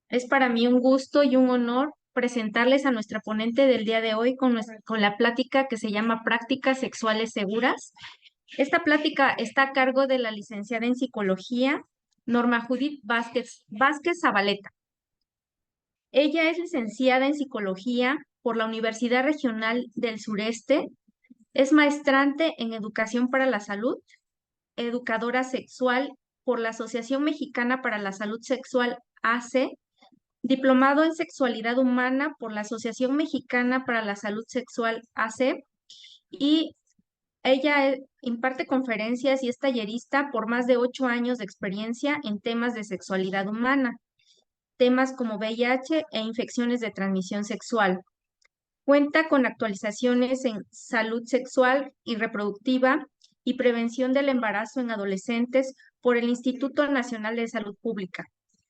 Es para mí un gusto y un honor presentarles a nuestra ponente del día de hoy con la plática que se llama Prácticas Sexuales Seguras. Esta plática está a cargo de la licenciada en Psicología, Norma Judith Vázquez Zabaleta. Ella es licenciada en Psicología por la Universidad Regional del Sureste, es maestrante en Educación para la Salud, educadora sexual por la Asociación Mexicana para la Salud Sexual AC, diplomado en Sexualidad Humana por la Asociación Mexicana para la Salud Sexual AC, y ella imparte conferencias y es tallerista por más de 8 años de experiencia en temas de sexualidad humana, temas como VIH e infecciones de transmisión sexual. Cuenta con actualizaciones en salud sexual y reproductiva y prevención del embarazo en adolescentes por el Instituto Nacional de Salud Pública.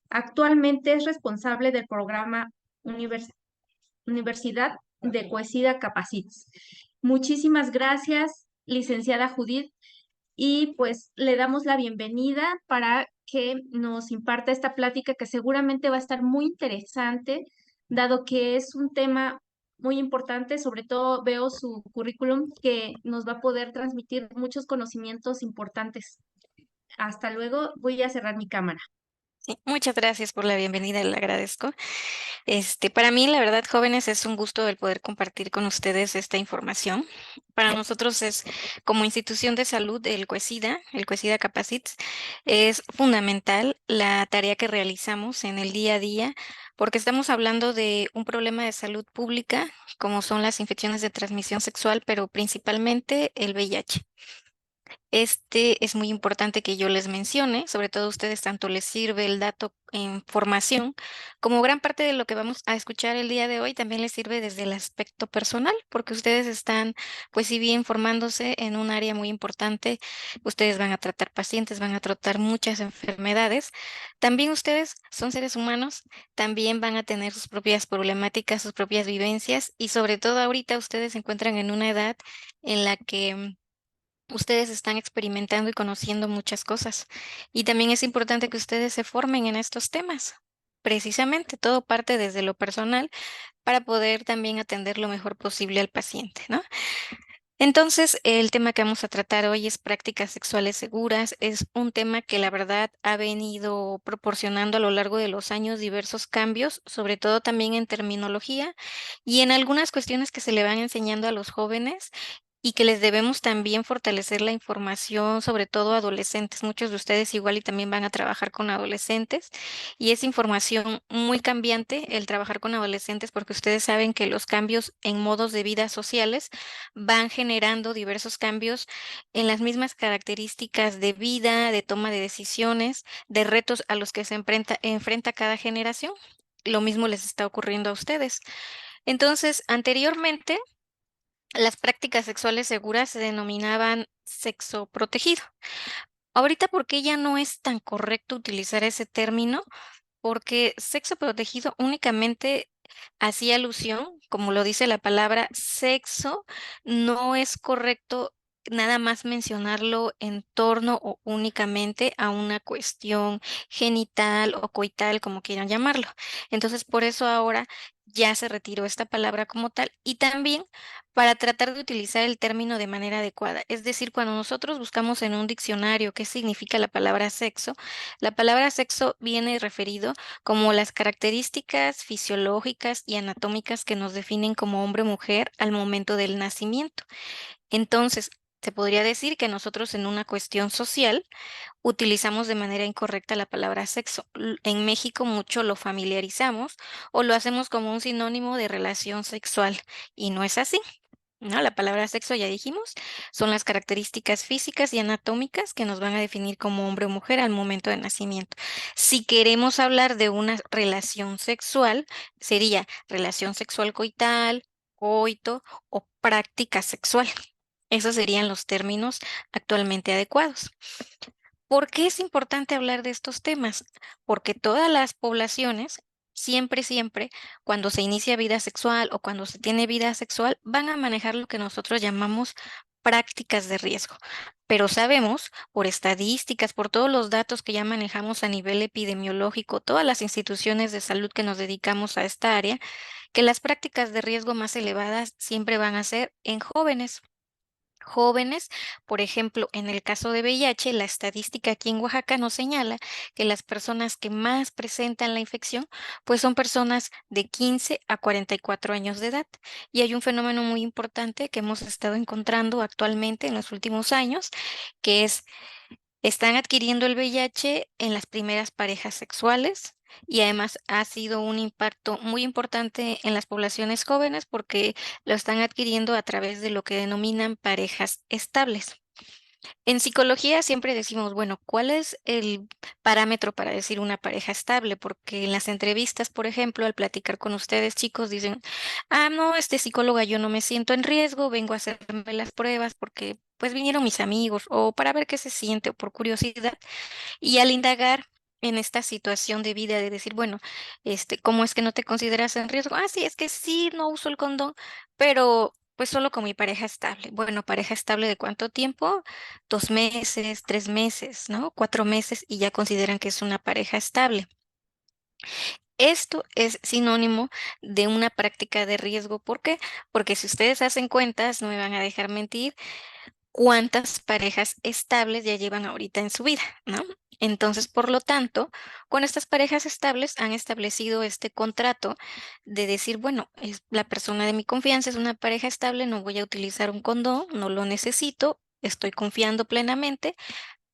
Actualmente es responsable del programa Universidad de Coesida Capacits. Muchísimas gracias, licenciada Judith, y pues le damos la bienvenida para que nos imparta esta plática que seguramente va a estar muy interesante, dado que es un tema muy importante. Sobre todo veo su currículum que nos va a poder transmitir muchos conocimientos importantes. Hasta luego, voy a cerrar mi cámara. Sí, muchas gracias por la bienvenida, le agradezco. Para mí, la verdad, jóvenes, es un gusto el poder compartir con ustedes esta información. Para nosotros es, como institución de salud, el CUESIDA Capacits, es fundamental la tarea que realizamos en el día a día, porque estamos hablando de un problema de salud pública, como son las infecciones de transmisión sexual, pero principalmente el VIH. Es muy importante que yo les mencione, sobre todo a ustedes tanto les sirve el dato en formación, como gran parte de lo que vamos a escuchar el día de hoy también les sirve desde el aspecto personal, porque ustedes están, pues si bien formándose en un área muy importante, ustedes van a tratar pacientes, van a tratar muchas enfermedades. También ustedes son seres humanos, también van a tener sus propias problemáticas, sus propias vivencias y sobre todo ahorita ustedes se encuentran en una edad en la que ustedes están experimentando y conociendo muchas cosas. Y también es importante que ustedes se formen en estos temas. Precisamente, todo parte desde lo personal para poder también atender lo mejor posible al paciente, ¿no? Entonces, el tema que vamos a tratar hoy es prácticas sexuales seguras. Es un tema que la verdad ha venido proporcionando a lo largo de los años diversos cambios, sobre todo también en terminología y en algunas cuestiones que se le van enseñando a los jóvenes y que les debemos también fortalecer la información, sobre todo a adolescentes. Muchos de ustedes igual y también van a trabajar con adolescentes y es información muy cambiante el trabajar con adolescentes porque ustedes saben que los cambios en modos de vida sociales van generando diversos cambios en las mismas características de vida, de toma de decisiones, de retos a los que se enfrenta cada generación. Lo mismo les está ocurriendo a ustedes. Entonces, anteriormente, las prácticas sexuales seguras se denominaban sexo protegido. Ahorita, ¿por qué ya no es tan correcto utilizar ese término? Porque sexo protegido únicamente hacía alusión, como lo dice la palabra sexo, no es correcto nada más mencionarlo en torno o únicamente a una cuestión genital o coital, como quieran llamarlo. Entonces, por eso ahora ya se retiró esta palabra como tal y también para tratar de utilizar el término de manera adecuada. Es decir, cuando nosotros buscamos en un diccionario qué significa la palabra sexo viene referido como las características fisiológicas y anatómicas que nos definen como hombre o mujer al momento del nacimiento. Entonces, se podría decir que nosotros en una cuestión social utilizamos de manera incorrecta la palabra sexo. En México mucho lo familiarizamos o lo hacemos como un sinónimo de relación sexual y no es así. ¿No? La palabra sexo, ya dijimos, son las características físicas y anatómicas que nos van a definir como hombre o mujer al momento de nacimiento. Si queremos hablar de una relación sexual, sería relación sexual coital, coito o práctica sexual. Esos serían los términos actualmente adecuados. ¿Por qué es importante hablar de estos temas? Porque todas las poblaciones, siempre, cuando se inicia vida sexual o cuando se tiene vida sexual, van a manejar lo que nosotros llamamos prácticas de riesgo. Pero sabemos, por estadísticas, por todos los datos que ya manejamos a nivel epidemiológico, todas las instituciones de salud que nos dedicamos a esta área, que las prácticas de riesgo más elevadas siempre van a ser en jóvenes. Jóvenes, por ejemplo, en el caso de VIH, la estadística aquí en Oaxaca nos señala que las personas que más presentan la infección, pues son personas de 15 a 44 años de edad. Y hay un fenómeno muy importante que hemos estado encontrando actualmente en los últimos años, que es están adquiriendo el VIH en las primeras parejas sexuales y además ha sido un impacto muy importante en las poblaciones jóvenes porque lo están adquiriendo a través de lo que denominan parejas estables. En psicología siempre decimos, bueno, ¿cuál es el parámetro para decir una pareja estable? Porque en las entrevistas, por ejemplo, al platicar con ustedes, chicos, dicen, no, psicóloga, yo no me siento en riesgo, vengo a hacerme las pruebas porque pues vinieron mis amigos o para ver qué se siente o por curiosidad. Y al indagar en esta situación de vida de decir, bueno, ¿cómo es que no te consideras en riesgo? Sí, es que sí, no uso el condón, pero pues solo con mi pareja estable. Bueno, pareja estable ¿de cuánto tiempo? 2 meses, 3 meses, ¿no? 4 meses y ya consideran que es una pareja estable. Esto es sinónimo de una práctica de riesgo. ¿Por qué? Porque si ustedes hacen cuentas, no me van a dejar mentir, cuántas parejas estables ya llevan ahorita en su vida, ¿no? Entonces, por lo tanto, con estas parejas estables han establecido este contrato de decir, bueno, es la persona de mi confianza, es una pareja estable, no voy a utilizar un condón, no lo necesito, estoy confiando plenamente,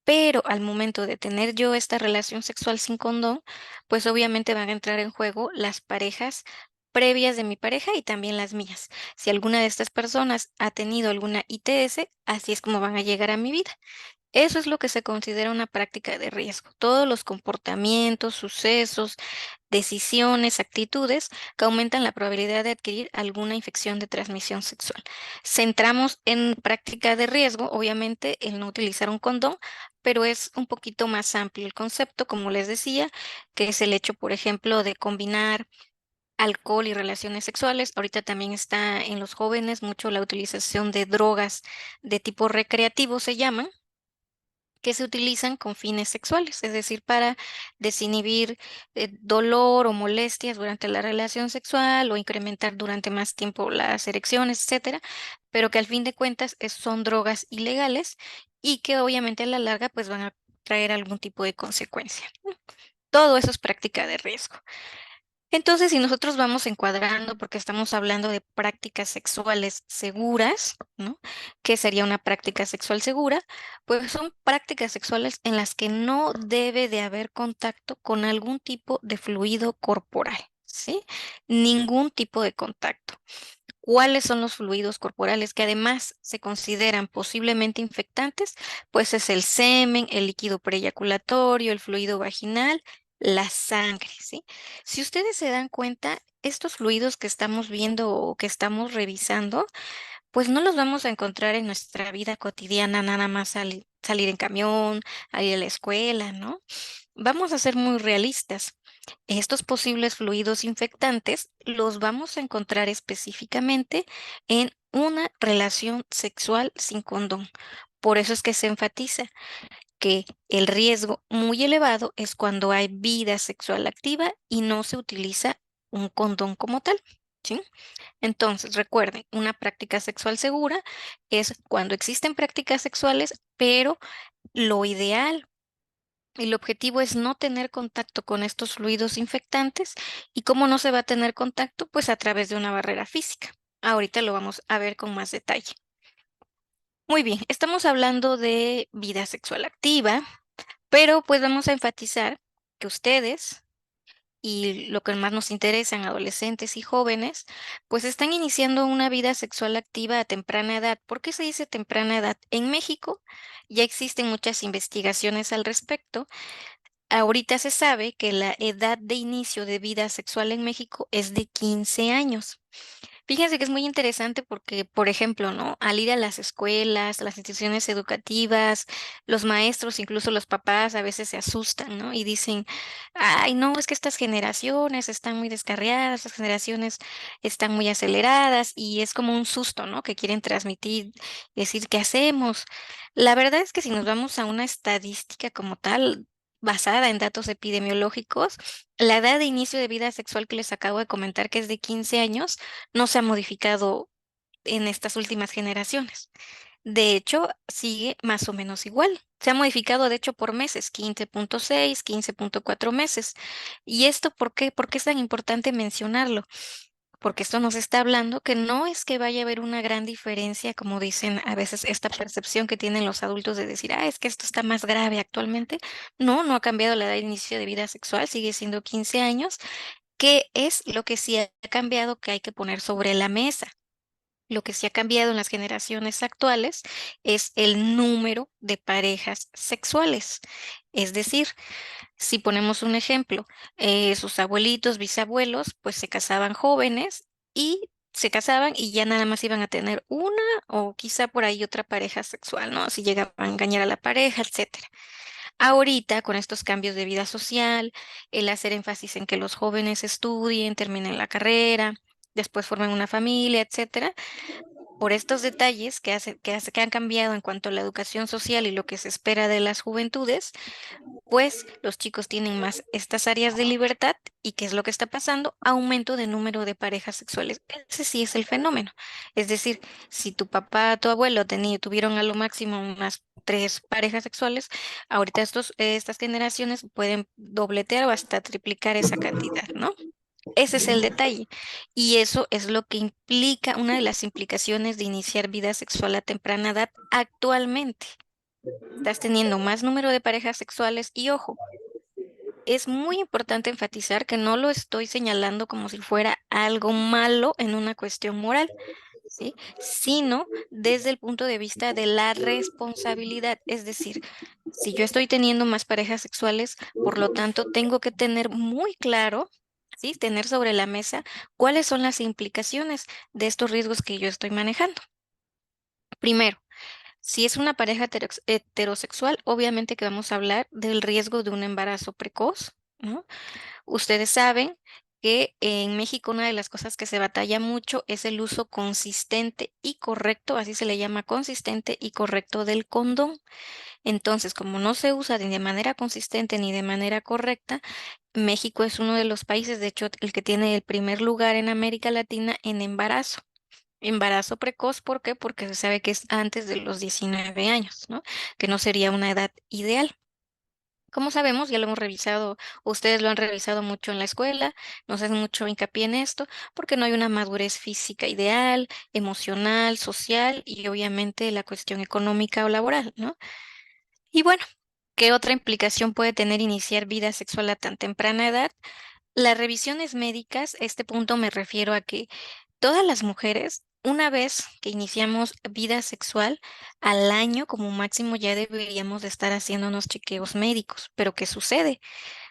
pero al momento de tener yo esta relación sexual sin condón, pues obviamente van a entrar en juego las parejas previas de mi pareja y también las mías. Si alguna de estas personas ha tenido alguna ITS, así es como van a llegar a mi vida. Eso es lo que se considera una práctica de riesgo. Todos los comportamientos, sucesos, decisiones, actitudes que aumentan la probabilidad de adquirir alguna infección de transmisión sexual. Centramos en práctica de riesgo, obviamente, el no utilizar un condón, pero es un poquito más amplio el concepto, como les decía, que es el hecho, por ejemplo, de combinar alcohol y relaciones sexuales. Ahorita también está en los jóvenes mucho la utilización de drogas de tipo recreativo, se llaman que se utilizan con fines sexuales, es decir, para desinhibir dolor o molestias durante la relación sexual o incrementar durante más tiempo las erecciones, etcétera, pero que al fin de cuentas son drogas ilegales y que obviamente a la larga pues van a traer algún tipo de consecuencia. Todo eso es práctica de riesgo. Entonces, si nosotros vamos encuadrando, porque estamos hablando de prácticas sexuales seguras, ¿no? ¿Qué sería una práctica sexual segura? Pues son prácticas sexuales en las que no debe de haber contacto con algún tipo de fluido corporal, ¿sí? Ningún tipo de contacto. ¿Cuáles son los fluidos corporales que además se consideran posiblemente infectantes? Pues es el semen, el líquido preeyaculatorio, el fluido vaginal, la sangre, ¿sí? Si ustedes se dan cuenta, estos fluidos que estamos viendo o que estamos revisando, pues no los vamos a encontrar en nuestra vida cotidiana, nada más al salir en camión, al ir a la escuela, ¿no? Vamos a ser muy realistas. Estos posibles fluidos infectantes los vamos a encontrar específicamente en una relación sexual sin condón. Por eso es que se enfatiza que el riesgo muy elevado es cuando hay vida sexual activa y no se utiliza un condón como tal, ¿sí? Entonces, recuerden, una práctica sexual segura es cuando existen prácticas sexuales, pero lo ideal, el objetivo es no tener contacto con estos fluidos infectantes. ¿Y cómo no se va a tener contacto? Pues a través de una barrera física. Ahorita lo vamos a ver con más detalle. Muy bien, estamos hablando de vida sexual activa, pero pues vamos a enfatizar que ustedes y lo que más nos interesa en adolescentes y jóvenes, pues están iniciando una vida sexual activa a temprana edad. ¿Por qué se dice temprana edad? En México ya existen muchas investigaciones al respecto. Ahorita se sabe que la edad de inicio de vida sexual en México es de 15 años. Fíjense que es muy interesante porque, por ejemplo, ¿no? Al ir a las escuelas, a las instituciones educativas, los maestros, incluso los papás, a veces se asustan, ¿no? Y dicen, ay, no, es que estas generaciones están muy descarriadas, estas generaciones están muy aceleradas, y es como un susto, ¿no? Que quieren transmitir, decir, ¿qué hacemos? La verdad es que si nos vamos a una estadística como tal, basada en datos epidemiológicos, la edad de inicio de vida sexual que les acabo de comentar, que es de 15 años, no se ha modificado en estas últimas generaciones. De hecho, sigue más o menos igual. Se ha modificado, de hecho, por meses, 15,6, 15,4 meses. ¿Y esto por qué? ¿Por qué es tan importante mencionarlo? Porque esto nos está hablando que no es que vaya a haber una gran diferencia, como dicen a veces, esta percepción que tienen los adultos de decir, es que esto está más grave actualmente. No, no ha cambiado la edad de inicio de vida sexual, sigue siendo 15 años. ¿Qué es lo que sí ha cambiado que hay que poner sobre la mesa? Lo que sí ha cambiado en las generaciones actuales es el número de parejas sexuales. Es decir, si ponemos un ejemplo, sus abuelitos, bisabuelos, pues se casaban jóvenes y se casaban y ya nada más iban a tener una o quizá por ahí otra pareja sexual, ¿no? Si llegaban a engañar a la pareja, etcétera. Ahorita, con estos cambios de vida social, el hacer énfasis en que los jóvenes estudien, terminen la carrera, después formen una familia, etcétera, por estos detalles que han cambiado en cuanto a la educación social y lo que se espera de las juventudes, pues los chicos tienen más estas áreas de libertad. ¿Y qué es lo que está pasando? Aumento de número de parejas sexuales. Ese sí es el fenómeno. Es decir, si tu papá, tu abuelo tuvieron a lo máximo unas tres parejas sexuales, ahorita estas generaciones pueden dobletear o hasta triplicar esa cantidad, ¿no? Ese es el detalle. Y eso es lo que implica, una de las implicaciones de iniciar vida sexual a temprana edad actualmente. Estás teniendo más número de parejas sexuales y ojo, es muy importante enfatizar que no lo estoy señalando como si fuera algo malo en una cuestión moral, ¿sí? Sino desde el punto de vista de la responsabilidad. Es decir, si yo estoy teniendo más parejas sexuales, por lo tanto, tengo que tener muy claro, ¿sí? Tener sobre la mesa cuáles son las implicaciones de estos riesgos que yo estoy manejando. Primero, si es una pareja heterosexual, obviamente que vamos a hablar del riesgo de un embarazo precoz, ¿no? Ustedes saben que en México una de las cosas que se batalla mucho es el uso consistente y correcto, así se le llama, consistente y correcto, del condón. Entonces, como no se usa ni de manera consistente ni de manera correcta, México es uno de los países, de hecho, el que tiene el primer lugar en América Latina en embarazo. Embarazo precoz, ¿por qué? Porque se sabe que es antes de los 19 años, ¿no? Que no sería una edad ideal. Como sabemos, ya lo hemos revisado, ustedes lo han revisado mucho en la escuela, nos hacen mucho hincapié en esto, porque no hay una madurez física ideal, emocional, social y obviamente la cuestión económica o laboral, ¿no? Y bueno, ¿qué otra implicación puede tener iniciar vida sexual a tan temprana edad? Las revisiones médicas, este punto me refiero a que todas las mujeres, una vez que iniciamos vida sexual, al año como máximo ya deberíamos de estar haciéndonos chequeos médicos. Pero ¿qué sucede?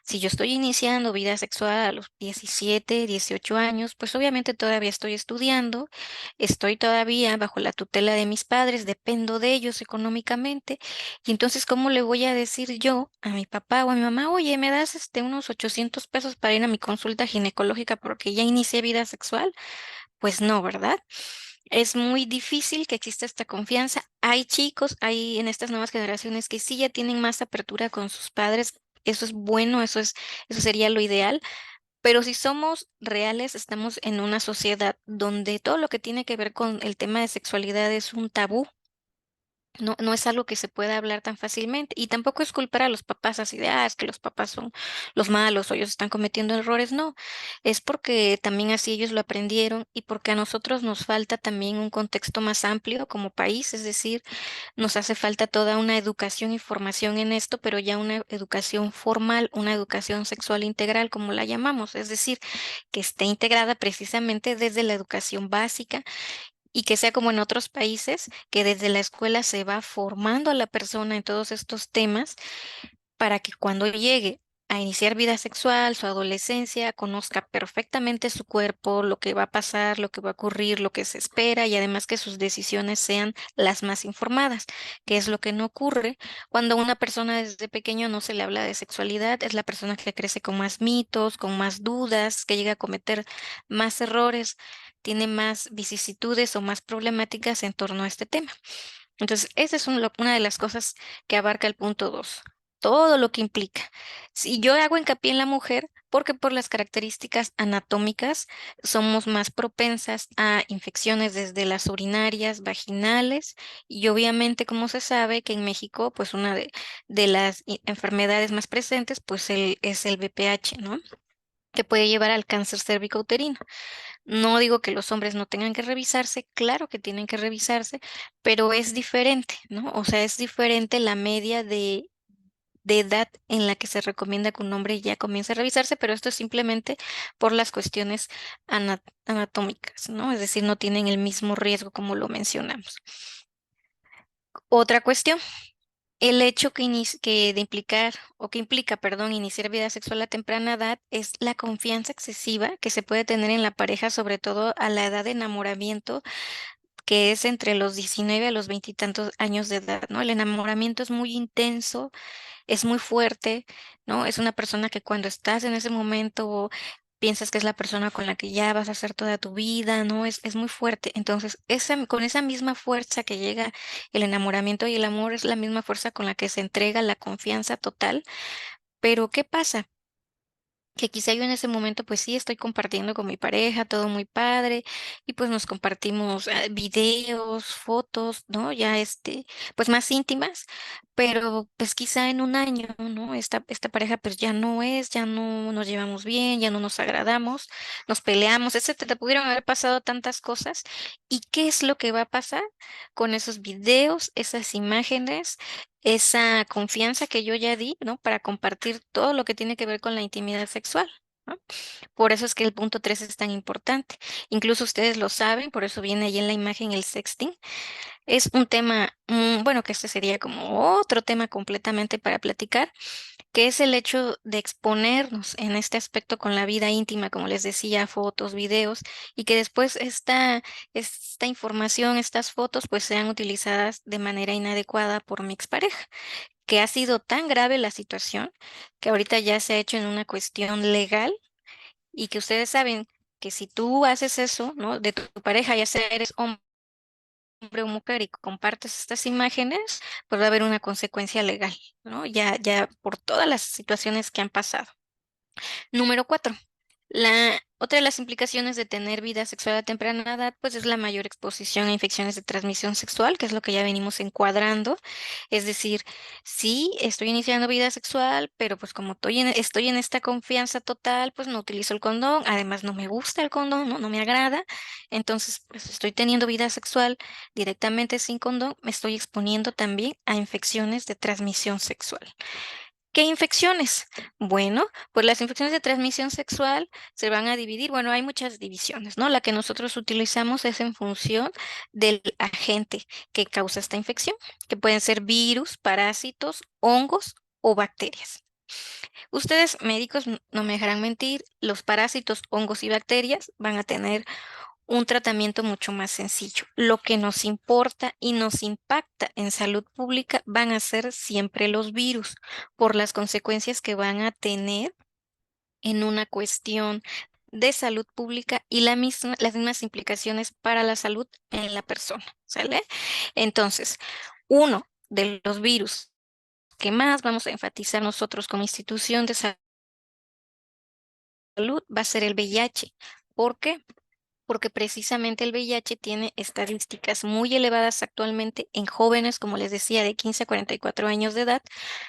Si yo estoy iniciando vida sexual a los 17, 18 años, pues obviamente todavía estoy estudiando, estoy todavía bajo la tutela de mis padres, dependo de ellos económicamente. Y entonces, ¿cómo le voy a decir yo a mi papá o a mi mamá, oye, me das unos 800 pesos para ir a mi consulta ginecológica porque ya inicié vida sexual? Pues no, ¿verdad? Es muy difícil que exista esta confianza. Hay chicos, hay en estas nuevas generaciones que sí ya tienen más apertura con sus padres. Eso es bueno, eso sería lo ideal. Pero si somos reales, estamos en una sociedad donde todo lo que tiene que ver con el tema de sexualidad es un tabú. No, no es algo que se pueda hablar tan fácilmente. Y tampoco es culpar a los papás así de, es que los papás son los malos o ellos están cometiendo errores. No, es porque también así ellos lo aprendieron y porque a nosotros nos falta también un contexto más amplio como país. Es decir, nos hace falta toda una educación y formación en esto, pero ya una educación formal, una educación sexual integral, como la llamamos. Es decir, que esté integrada precisamente desde la educación básica y que sea como en otros países, que desde la escuela se va formando a la persona en todos estos temas para que cuando llegue a iniciar vida sexual, su adolescencia, conozca perfectamente su cuerpo, lo que va a pasar, lo que va a ocurrir, lo que se espera y además que sus decisiones sean las más informadas, que es lo que no ocurre cuando una persona desde pequeño no se le habla de sexualidad, es la persona que crece con más mitos, con más dudas, que llega a cometer más errores, tiene más vicisitudes o más problemáticas en torno a este tema. Entonces, esa es una de las cosas que abarca el punto 2, todo lo que implica. Si yo hago hincapié en la mujer, porque por las características anatómicas somos más propensas a infecciones desde las urinarias, vaginales, y obviamente, como se sabe, que en México, pues una de las enfermedades más presentes, pues es el VPH, ¿no? Que puede llevar al cáncer cérvico-uterino. No digo que los hombres no tengan que revisarse, claro que tienen que revisarse, pero es diferente, ¿no? O sea, es diferente la media de edad en la que se recomienda que un hombre ya comience a revisarse, pero esto es simplemente por las cuestiones anatómicas, ¿no? Es decir, no tienen el mismo riesgo como lo mencionamos. Otra cuestión. El hecho que de implicar o que implica, perdón, iniciar vida sexual a temprana edad es la confianza excesiva que se puede tener en la pareja, sobre todo a la edad de enamoramiento, que es entre los 19 a los veintitantos años de edad, ¿no? El enamoramiento es muy intenso, es muy fuerte, ¿no? Es una persona que cuando estás en ese momento piensas que es la persona con la que ya vas a hacer toda tu vida, ¿no? Es muy fuerte. Entonces, con esa misma fuerza que llega el enamoramiento y el amor es la misma fuerza con la que se entrega la confianza total. Pero, ¿qué pasa? Que quizá yo en ese momento, pues sí, estoy compartiendo con mi pareja, todo muy padre, y pues nos compartimos videos, fotos, ¿no? Ya pues más íntimas, pero pues quizá en un año, ¿no? Esta pareja pues ya no nos llevamos bien, ya no nos agradamos, nos peleamos, etcétera. Pudieron haber pasado tantas cosas. ¿Y qué es lo que va a pasar con esos videos, esas imágenes? Esa confianza que yo ya di, ¿no? Para compartir todo lo que tiene que ver con la intimidad sexual, ¿no? Por eso es que el punto 3 es tan importante. Incluso ustedes lo saben, por eso viene ahí en la imagen el sexting. Es un tema, bueno, que este sería como otro tema completamente para platicar, que es el hecho de exponernos en este aspecto con la vida íntima, como les decía, fotos, videos, y que después esta información, estas fotos, pues sean utilizadas de manera inadecuada por mi expareja, que ha sido tan grave la situación que ahorita ya se ha hecho en una cuestión legal y que ustedes saben que si tú haces eso, ¿no? De tu pareja, ya sea eres hombre o mujer y compartes estas imágenes, pues va a haber una consecuencia legal, ¿no? Ya por todas las situaciones que han pasado. Número 4. Otra de las implicaciones de tener vida sexual a temprana edad, pues es la mayor exposición a infecciones de transmisión sexual, que es lo que ya venimos encuadrando. Es decir, sí, estoy iniciando vida sexual, pero pues como estoy en esta confianza total, pues no utilizo el condón. Además, no me gusta el condón, no me agrada. Entonces, pues estoy teniendo vida sexual directamente sin condón, me estoy exponiendo también a infecciones de transmisión sexual. ¿Qué infecciones? Bueno, pues las infecciones de transmisión sexual se van a dividir. Bueno, hay muchas divisiones, ¿no? La que nosotros utilizamos es en función del agente que causa esta infección, que pueden ser virus, parásitos, hongos o bacterias. Ustedes, médicos, no me dejarán mentir, los parásitos, hongos y bacterias van a tener un tratamiento mucho más sencillo. Lo que nos importa y nos impacta en salud pública van a ser siempre los virus por las consecuencias que van a tener en una cuestión de salud pública y las mismas implicaciones para la salud en la persona, ¿sale? Entonces, uno de los virus que más vamos a enfatizar nosotros como institución de salud va a ser el VIH. ¿Por qué? Porque precisamente el VIH tiene estadísticas muy elevadas actualmente en jóvenes, como les decía, de 15 a 44 años de edad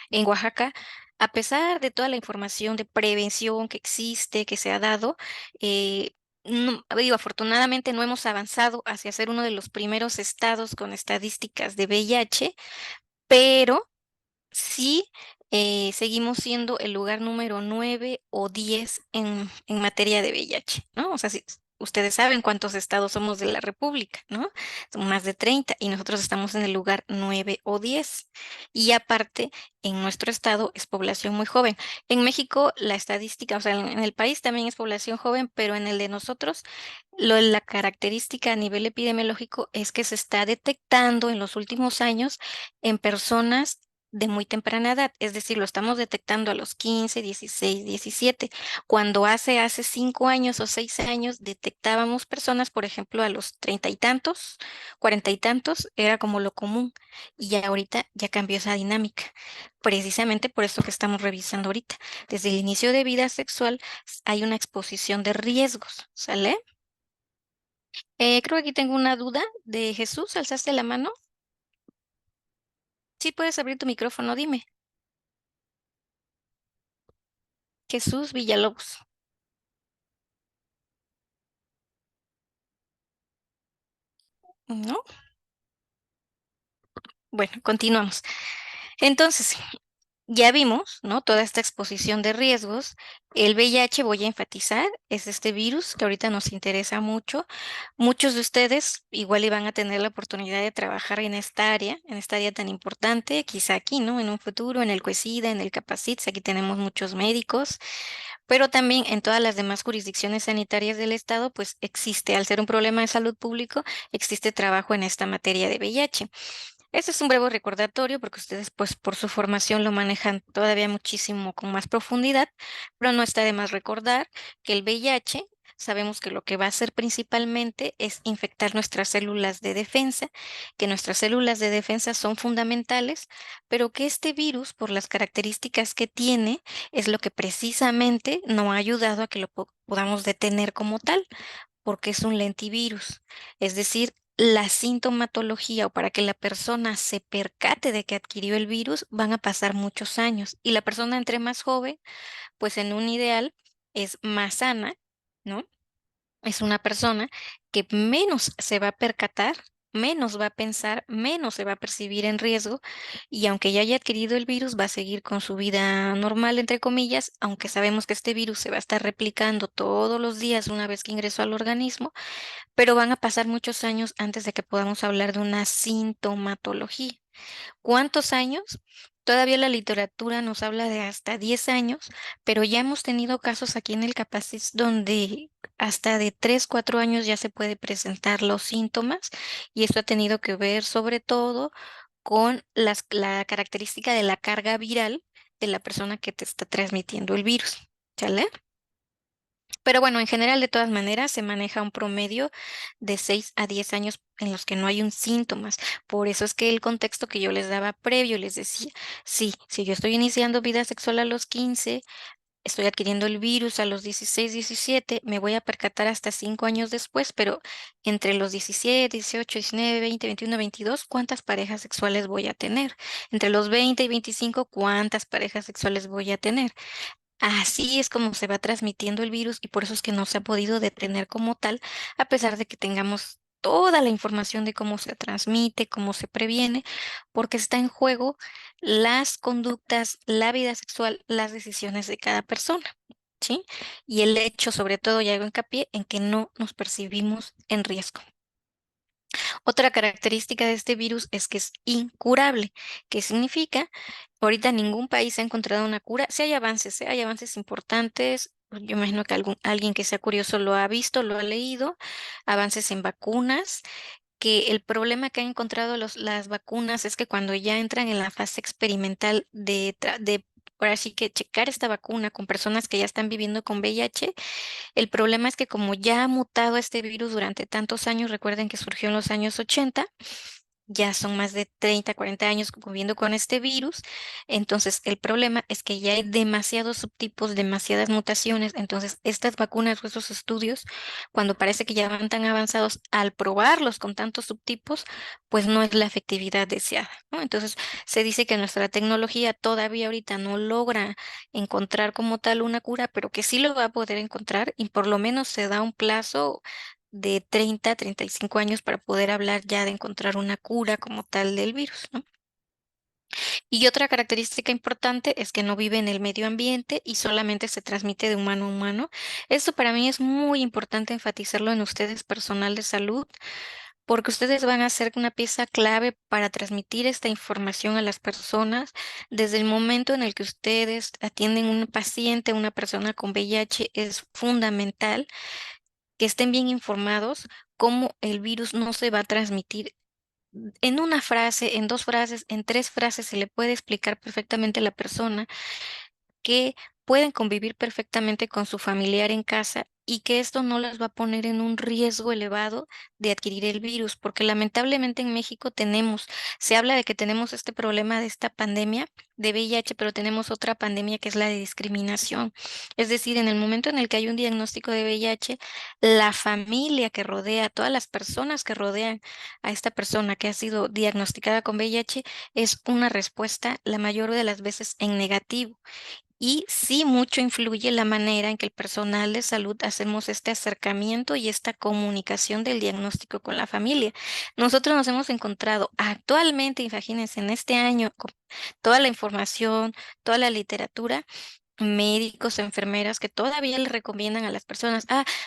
en Oaxaca. A pesar de toda la información de prevención que existe, que se ha dado, digo, afortunadamente no hemos avanzado hacia ser uno de los primeros estados con estadísticas de VIH, pero sí, seguimos siendo el lugar número 9 o 10 en materia de VIH, ¿no? O sea, si ustedes saben cuántos estados somos de la República, ¿no? Son más de 30 y nosotros estamos en el lugar 9 o 10. Y aparte, en nuestro estado es población muy joven. En México, la estadística, o sea, en el país también es población joven, pero en el de nosotros, la característica a nivel epidemiológico es que se está detectando en los últimos años en personas de muy temprana edad, es decir, lo estamos detectando a los 15, 16, 17, cuando hace 5 años o 6 años detectábamos personas, por ejemplo, a los 30 y tantos, 40 y tantos, era como lo común, y ya ahorita ya cambió esa dinámica, precisamente por esto que estamos revisando ahorita. Desde el inicio de vida sexual hay una exposición de riesgos, ¿sale? Creo que aquí tengo una duda de Jesús, ¿alzaste la mano? Sí, puedes abrir tu micrófono, dime. Jesús Villalobos. ¿No? Bueno, continuamos. Entonces, ya vimos, ¿no? Toda esta exposición de riesgos. El VIH, voy a enfatizar, es este virus que ahorita nos interesa mucho. Muchos de ustedes igual iban a tener la oportunidad de trabajar en esta área tan importante, quizá aquí, ¿no? En un futuro, en el CUESIDA, en el CAPACITS, aquí tenemos muchos médicos, pero también en todas las demás jurisdicciones sanitarias del Estado, pues existe, al ser un problema de salud público, existe trabajo en esta materia de VIH. Este es un breve recordatorio porque ustedes, pues, por su formación lo manejan todavía muchísimo con más profundidad, pero no está de más recordar que el VIH, sabemos que lo que va a hacer principalmente es infectar nuestras células de defensa, que nuestras células de defensa son fundamentales, pero que este virus, por las características que tiene, es lo que precisamente no ha ayudado a que lo podamos detener como tal porque es un lentivirus. Es decir, la sintomatología o para que la persona se percate de que adquirió el virus van a pasar muchos años. Y la persona entre más joven, pues en un ideal es más sana, ¿no? Es una persona que menos se va a percatar, menos va a pensar, menos se va a percibir en riesgo y aunque ya haya adquirido el virus, va a seguir con su vida normal, entre comillas, aunque sabemos que este virus se va a estar replicando todos los días una vez que ingresó al organismo, pero van a pasar muchos años antes de que podamos hablar de una sintomatología. ¿Cuántos años? Todavía la literatura nos habla de hasta 10 años, pero ya hemos tenido casos aquí en el Capacis donde hasta de 3, 4 años ya se puede presentar los síntomas y esto ha tenido que ver sobre todo con la característica de la carga viral de la persona que te está transmitiendo el virus. ¿Sale? Pero bueno, en general, de todas maneras, se maneja un promedio de 6 a 10 años en los que no hay un síntomas. Por eso es que el contexto que yo les daba previo, les decía, sí, si yo estoy iniciando vida sexual a los 15, estoy adquiriendo el virus a los 16, 17, me voy a percatar hasta 5 años después, pero entre los 17, 18, 19, 20, 21, 22, ¿cuántas parejas sexuales voy a tener? Entre los 20 y 25, ¿cuántas parejas sexuales voy a tener? Así es como se va transmitiendo el virus y por eso es que no se ha podido detener como tal, a pesar de que tengamos toda la información de cómo se transmite, cómo se previene, porque está en juego las conductas, la vida sexual, las decisiones de cada persona, ¿sí? Y el hecho, sobre todo, y hago hincapié en que no nos percibimos en riesgo. Otra característica de este virus es que es incurable. ¿Qué significa? Ahorita ningún país ha encontrado una cura. Sí hay avances importantes. Yo imagino que alguien que sea curioso lo ha visto, lo ha leído. Avances en vacunas, que el problema que han encontrado las vacunas es que cuando ya entran en la fase experimental ahora sí que checar esta vacuna con personas que ya están viviendo con VIH, el problema es que como ya ha mutado este virus durante tantos años, recuerden que surgió en los años 80, ya son más de 30, 40 años conviviendo con este virus. Entonces, el problema es que ya hay demasiados subtipos, demasiadas mutaciones. Entonces, estas vacunas o estos estudios, cuando parece que ya van tan avanzados, al probarlos con tantos subtipos, pues no es la efectividad deseada, ¿no? Entonces, se dice que nuestra tecnología todavía ahorita no logra encontrar como tal una cura, pero que sí lo va a poder encontrar y por lo menos se da un plazo de 30 a 35 años para poder hablar ya de encontrar una cura como tal del virus, ¿no? Y otra característica importante es que no vive en el medio ambiente y solamente se transmite de humano a humano. Esto para mí es muy importante enfatizarlo en ustedes, personal de salud, porque ustedes van a ser una pieza clave para transmitir esta información a las personas desde el momento en el que ustedes atienden a un paciente, una persona con VIH. Es fundamental que estén bien informados cómo el virus no se va a transmitir en una frase, en dos frases, en tres frases. Se le puede explicar perfectamente a la persona que pueden convivir perfectamente con su familiar en casa y que esto no las va a poner en un riesgo elevado de adquirir el virus, porque lamentablemente en México se habla de que tenemos este problema de esta pandemia de VIH, pero tenemos otra pandemia que es la de discriminación. Es decir, en el momento en el que hay un diagnóstico de VIH, la familia que rodea, todas las personas que rodean a esta persona que ha sido diagnosticada con VIH, es una respuesta la mayor de las veces en negativo. Y sí, mucho influye la manera en que el personal de salud hacemos este acercamiento y esta comunicación del diagnóstico con la familia. Nosotros nos hemos encontrado actualmente, imagínense, en este año, con toda la información, toda la literatura, médicos, enfermeras que todavía le recomiendan a las personas,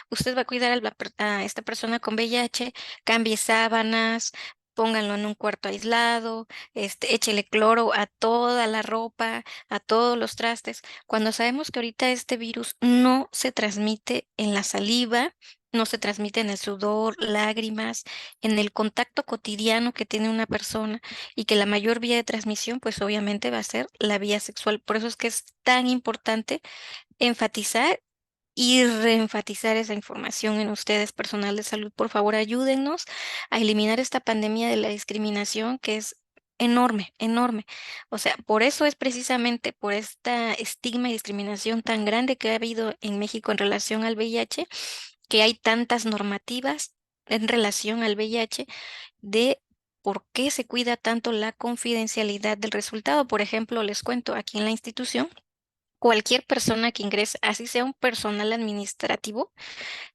usted va a cuidar a esta persona con VIH, cambie sábanas, pónganlo en un cuarto aislado, échele cloro a toda la ropa, a todos los trastes, cuando sabemos que ahorita este virus no se transmite en la saliva, no se transmite en el sudor, lágrimas, en el contacto cotidiano que tiene una persona, y que la mayor vía de transmisión, pues obviamente va a ser la vía sexual. Por eso es que es tan importante enfatizar y reenfatizar esa información en ustedes, personal de salud. Por favor, ayúdennos a eliminar esta pandemia de la discriminación que es enorme, enorme. O sea, por eso es precisamente por esta estigma y discriminación tan grande que ha habido en México en relación al VIH, que hay tantas normativas en relación al VIH de por qué se cuida tanto la confidencialidad del resultado. Por ejemplo, les cuento, aquí en la institución, cualquier persona que ingrese, así sea un personal administrativo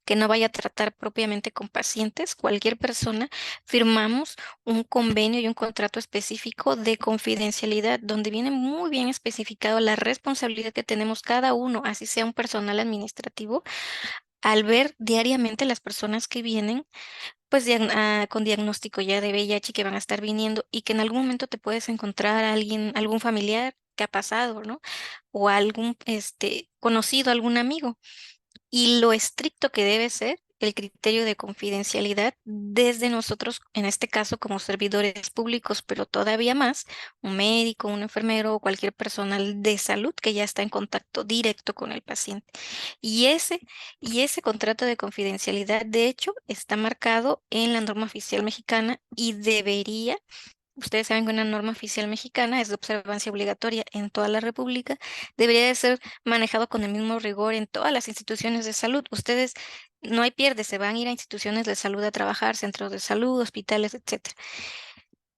que no vaya a tratar propiamente con pacientes, cualquier persona, firmamos un convenio y un contrato específico de confidencialidad donde viene muy bien especificado la responsabilidad que tenemos cada uno, así sea un personal administrativo, al ver diariamente las personas que vienen pues con diagnóstico ya de VIH, que van a estar viniendo y que en algún momento te puedes encontrar a alguien, algún familiar que ha pasado, ¿no? O algún conocido, algún amigo. Y lo estricto que debe ser el criterio de confidencialidad desde nosotros, en este caso como servidores públicos, pero todavía más, un médico, un enfermero o cualquier personal de salud que ya está en contacto directo con el paciente. Y ese contrato de confidencialidad, de hecho, está marcado en la norma oficial mexicana y debería. Ustedes saben que una norma oficial mexicana es de observancia obligatoria en toda la República, debería de ser manejado con el mismo rigor en todas las instituciones de salud. Ustedes no hay pierde, se van a ir a instituciones de salud a trabajar, centros de salud, hospitales, etcétera.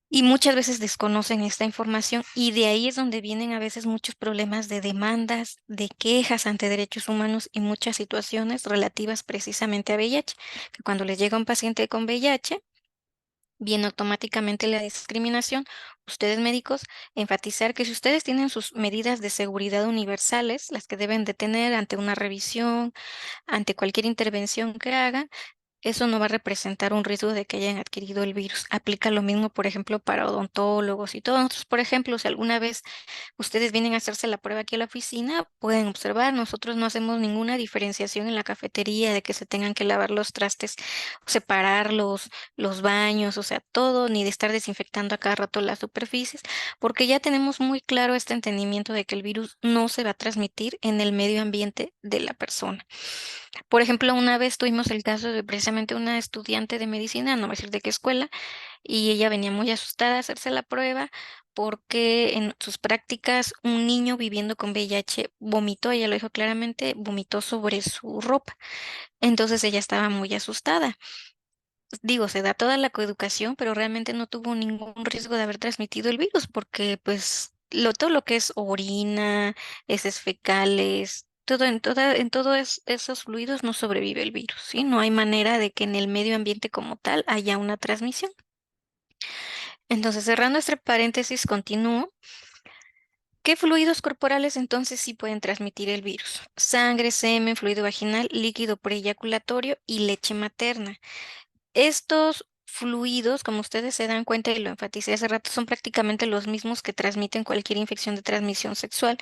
Y muchas veces desconocen esta información y de ahí es donde vienen a veces muchos problemas de demandas, de quejas ante derechos humanos y muchas situaciones relativas precisamente a VIH, que cuando les llega un paciente con VIH, viene automáticamente la discriminación. Ustedes médicos, enfatizar que si ustedes tienen sus medidas de seguridad universales, las que deben de tener ante una revisión, ante cualquier intervención que hagan, eso no va a representar un riesgo de que hayan adquirido el virus. Aplica lo mismo, por ejemplo, para odontólogos y todos. Nosotros, por ejemplo, si alguna vez ustedes vienen a hacerse la prueba aquí a la oficina, pueden observar, nosotros no hacemos ninguna diferenciación en la cafetería de que se tengan que lavar los trastes, separar los baños, o sea, todo, ni de estar desinfectando a cada rato las superficies, porque ya tenemos muy claro este entendimiento de que el virus no se va a transmitir en el medio ambiente de la persona. Por ejemplo, una vez tuvimos el caso de precisamente una estudiante de medicina, no voy a decir de qué escuela, y ella venía muy asustada a hacerse la prueba porque en sus prácticas un niño viviendo con VIH vomitó, ella lo dijo claramente, vomitó sobre su ropa. Entonces ella estaba muy asustada. Digo, se da toda la coeducación, pero realmente no tuvo ningún riesgo de haber transmitido el virus porque pues todo lo que es orina, heces fecales, en todos esos fluidos no sobrevive el virus, ¿sí? No hay manera de que en el medio ambiente como tal haya una transmisión. Entonces, cerrando este paréntesis, continúo. ¿Qué fluidos corporales entonces sí pueden transmitir el virus? Sangre, semen, fluido vaginal, líquido preeyaculatorio y leche materna. Estos fluidos, como ustedes se dan cuenta y lo enfaticé hace rato, son prácticamente los mismos que transmiten cualquier infección de transmisión sexual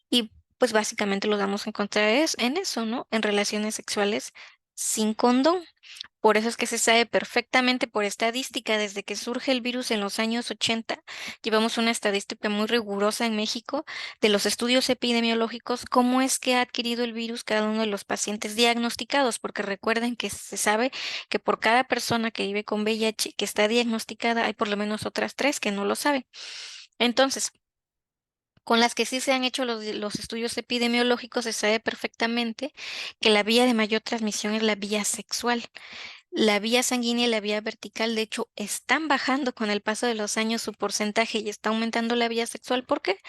y pues básicamente los vamos a encontrar en eso, ¿no? En relaciones sexuales sin condón. Por eso es que se sabe perfectamente por estadística, desde que surge el virus en los años 80, llevamos una estadística muy rigurosa en México de los estudios epidemiológicos, cómo es que ha adquirido el virus cada uno de los pacientes diagnosticados, porque recuerden que se sabe que por cada persona que vive con VIH que está diagnosticada, hay por lo menos otras tres que no lo saben. Entonces, con las que sí se han hecho los estudios epidemiológicos, se sabe perfectamente que la vía de mayor transmisión es la vía sexual. La vía sanguínea y la vía vertical, de hecho, están bajando con el paso de los años su porcentaje y está aumentando la vía sexual. ¿Por qué?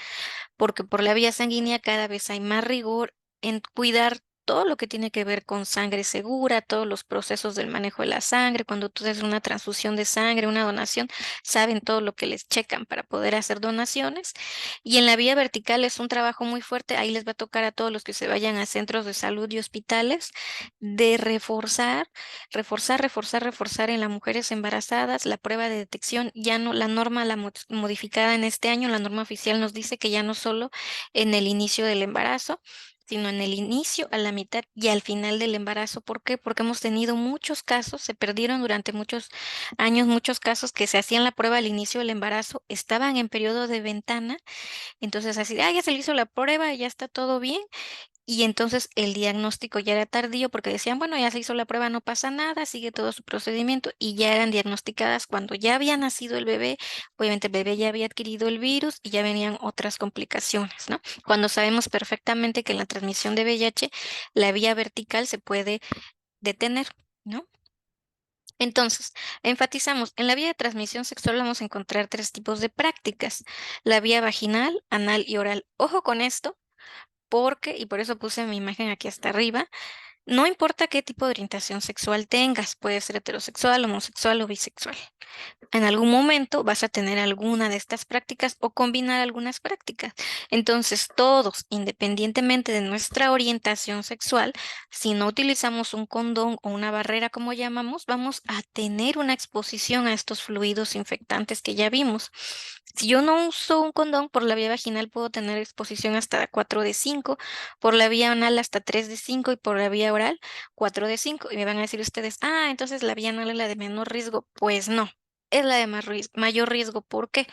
Porque por la vía sanguínea cada vez hay más rigor en cuidar todo lo que tiene que ver con sangre segura, todos los procesos del manejo de la sangre. Cuando tú haces una transfusión de sangre, una donación, saben todo lo que les checan para poder hacer donaciones. Y en la vía vertical es un trabajo muy fuerte. Ahí les va a tocar a todos los que se vayan a centros de salud y hospitales de reforzar en las mujeres embarazadas la prueba de detección. Ya no, la norma, modificada en este año, la norma oficial nos dice que ya no solo en el inicio del embarazo, sino en el inicio, a la mitad y al final del embarazo. ¿Por qué? Porque hemos tenido muchos casos, se perdieron durante muchos años muchos casos que se hacían la prueba al inicio del embarazo, estaban en periodo de ventana, entonces así, ya se le hizo la prueba, ya está todo bien, y entonces el diagnóstico ya era tardío porque decían, bueno, ya se hizo la prueba, no pasa nada, sigue todo su procedimiento y ya eran diagnosticadas cuando ya había nacido el bebé. Obviamente el bebé ya había adquirido el virus y ya venían otras complicaciones, ¿no? Cuando sabemos perfectamente que en la transmisión de VIH la vía vertical se puede detener, ¿no? Entonces, enfatizamos, en la vía de transmisión sexual vamos a encontrar tres tipos de prácticas, la vía vaginal, anal y oral. Ojo con esto porque, y por eso puse mi imagen aquí hasta arriba, no importa qué tipo de orientación sexual tengas, puede ser heterosexual, homosexual o bisexual. En algún momento vas a tener alguna de estas prácticas o combinar algunas prácticas. Entonces, todos, independientemente de nuestra orientación sexual, si no utilizamos un condón o una barrera, como llamamos, vamos a tener una exposición a estos fluidos infectantes que ya vimos. Si yo no uso un condón por la vía vaginal, puedo tener exposición hasta 4 de 5, por la vía anal hasta 3 de 5 y por la vía oral 4 de 5. Y me van a decir ustedes, entonces la vía anal es la de menor riesgo. Pues no, es la de mayor riesgo. ¿Por qué?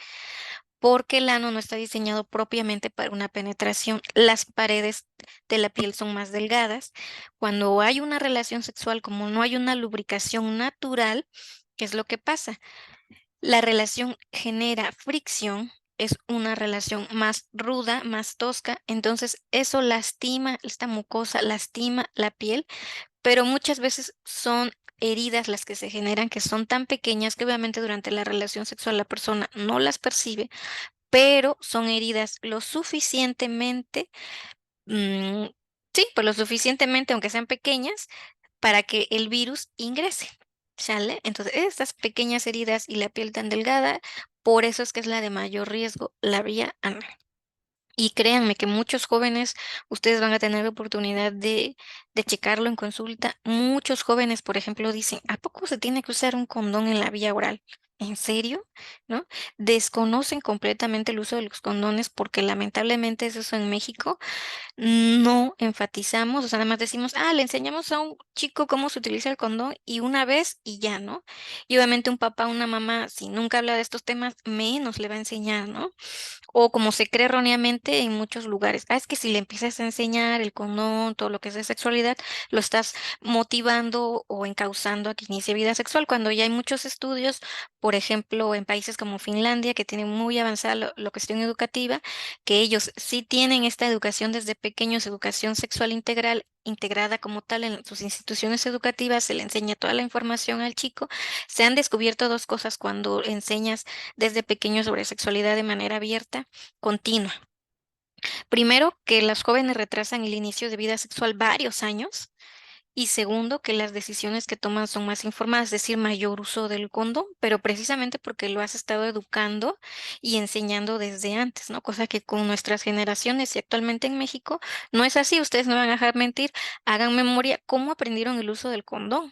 Porque el ano no está diseñado propiamente para una penetración. Las paredes de la piel son más delgadas. Cuando hay una relación sexual, como no hay una lubricación natural, ¿qué es lo que pasa? La relación genera fricción. Es una relación más ruda, más tosca, entonces eso lastima esta mucosa, lastima la piel, pero muchas veces son heridas las que se generan, que son tan pequeñas que obviamente durante la relación sexual la persona no las percibe, pero son heridas lo suficientemente, mm, sí, pues lo suficientemente, aunque sean pequeñas, para que el virus ingrese. ¿Sale? Entonces, estas pequeñas heridas y la piel tan delgada, por eso es que es la de mayor riesgo, la vía anal. Y créanme que muchos jóvenes, ustedes van a tener la oportunidad de checarlo en consulta. Muchos jóvenes, por ejemplo, dicen, ¿a poco se tiene que usar un condón en la vía oral? ¿En serio? ¿No? Desconocen completamente el uso de los condones porque lamentablemente es eso en México. No enfatizamos, o sea, nada más decimos, le enseñamos a un chico cómo se utiliza el condón y una vez y ya, ¿no? Y obviamente un papá, una mamá, si nunca habla de estos temas, menos le va a enseñar, ¿no? O como se cree erróneamente en muchos lugares. Es que si le empiezas a enseñar el condón, todo lo que es de sexualidad, lo estás motivando o encauzando a que inicie vida sexual, cuando ya hay muchos estudios, por ejemplo, en países como Finlandia, que tienen muy avanzada la cuestión educativa, que ellos sí tienen esta educación desde pequeños, educación sexual integral, integrada como tal en sus instituciones educativas, se le enseña toda la información al chico. Se han descubierto dos cosas cuando enseñas desde pequeño sobre sexualidad de manera abierta, continua. Primero, que los jóvenes retrasan el inicio de vida sexual varios años. Y segundo, que las decisiones que toman son más informadas, es decir, mayor uso del condón, pero precisamente porque lo has estado educando y enseñando desde antes, ¿no? Cosa que con nuestras generaciones y actualmente en México no es así. Ustedes no me van a dejar mentir. Hagan memoria, ¿cómo aprendieron el uso del condón?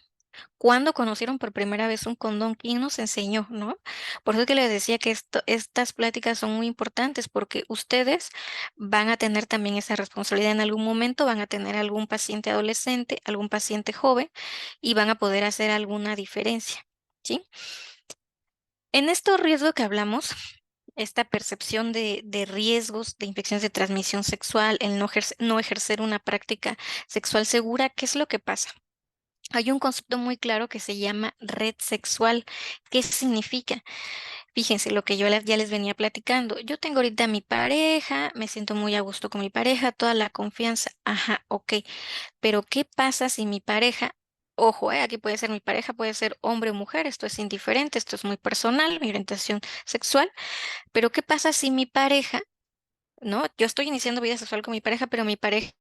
¿Cuándo conocieron por primera vez un condón? ¿Quién nos enseñó, no? Por eso que les decía que estas pláticas son muy importantes porque ustedes van a tener también esa responsabilidad en algún momento, van a tener algún paciente adolescente, algún paciente joven y van a poder hacer alguna diferencia, ¿sí? En estos riesgos que hablamos, esta percepción de riesgos de infecciones de transmisión sexual, el no ejercer una práctica sexual segura, ¿qué es lo que pasa? Hay un concepto muy claro que se llama red sexual. ¿Qué significa? Fíjense lo que ya les venía platicando. Yo tengo ahorita mi pareja, me siento muy a gusto con mi pareja, toda la confianza. Ajá, ok. Pero ¿qué pasa si mi pareja, ojo, aquí puede ser mi pareja, puede ser hombre o mujer, esto es indiferente, esto es muy personal, mi orientación sexual, pero ¿qué pasa si mi pareja, no? Yo estoy iniciando vida sexual con mi pareja, pero mi pareja.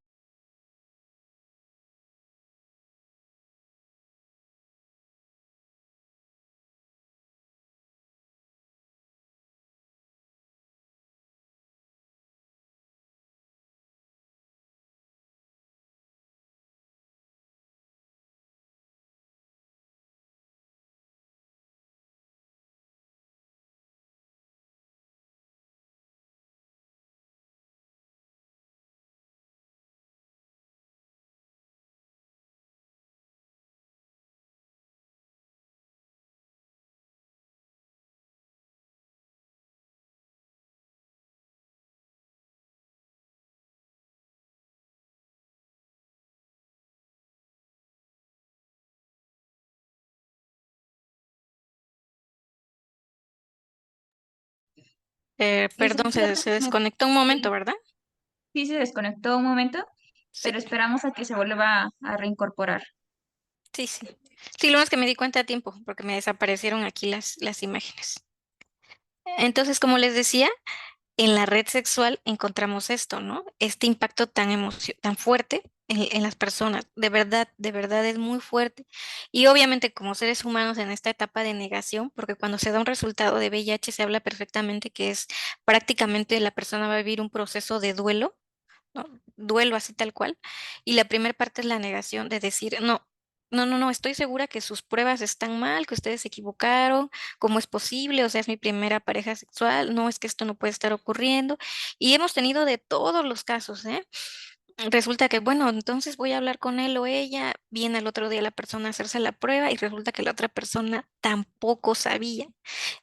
Perdón, Licenciada, se desconectó un momento, sí, ¿verdad? sí se desconectó un momento, Sí. pero esperamos a que se vuelva a reincorporar. Sí, sí. Sí, lo más que me di cuenta a tiempo, porque me desaparecieron aquí las imágenes. Entonces, como les decía, en la red sexual encontramos esto, ¿no? Este impacto tan fuerte en las personas. De verdad es muy fuerte. Y obviamente como seres humanos en esta etapa de negación, porque cuando se da un resultado de VIH se habla perfectamente que es prácticamente la persona va a vivir un proceso de duelo, ¿no? Duelo así tal cual. Y la primera parte es la negación de decir, no, no, no, no, estoy segura que sus pruebas están mal, que ustedes se equivocaron, ¿cómo es posible? O sea, es mi primera pareja sexual, no, es que esto no puede estar ocurriendo. Y hemos tenido de todos los casos, ¿eh? Resulta que, bueno, entonces voy a hablar con él o ella, viene al otro día la persona a hacerse la prueba y resulta que la otra persona tampoco sabía.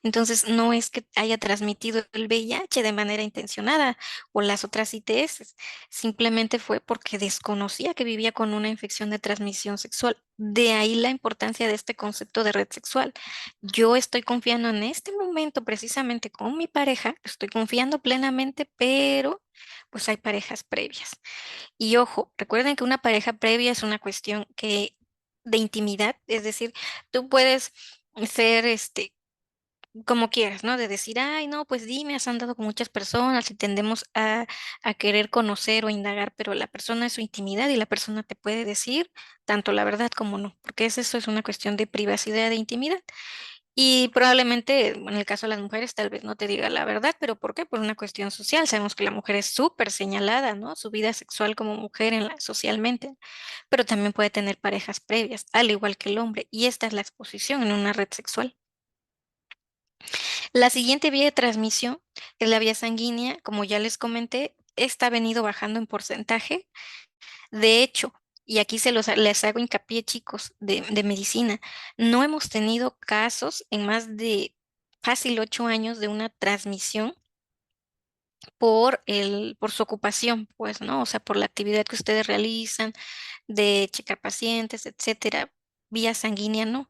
Entonces, no es que haya transmitido el VIH de manera intencionada o las otras ITS, simplemente fue porque desconocía que vivía con una infección de transmisión sexual. De ahí la importancia de este concepto de red sexual. Yo estoy confiando en este momento precisamente con mi pareja, estoy confiando plenamente, pero pues hay parejas previas. Y ojo, recuerden que una pareja previa es una cuestión que de intimidad, es decir, tú puedes ser como quieras, ¿no? De decir, ay, no, pues dime, has andado con muchas personas y tendemos a querer conocer o indagar, pero la persona es su intimidad y la persona te puede decir tanto la verdad como no, porque eso es una cuestión de privacidad, de intimidad. Y probablemente, en el caso de las mujeres, tal vez no te diga la verdad, pero ¿por qué? Por una cuestión social. Sabemos que la mujer es súper señalada, ¿no? Su vida sexual como mujer socialmente, pero también puede tener parejas previas, al igual que el hombre, y esta es la exposición en una red sexual. La siguiente vía de transmisión es la vía sanguínea, como ya les comenté, esta ha venido bajando en porcentaje. De hecho, y aquí les hago hincapié, chicos, de medicina, no hemos tenido casos en más de fácil 8 años de una transmisión por su ocupación, pues, ¿no? O sea, por la actividad que ustedes realizan, de checar pacientes, etcétera, vía sanguínea, no.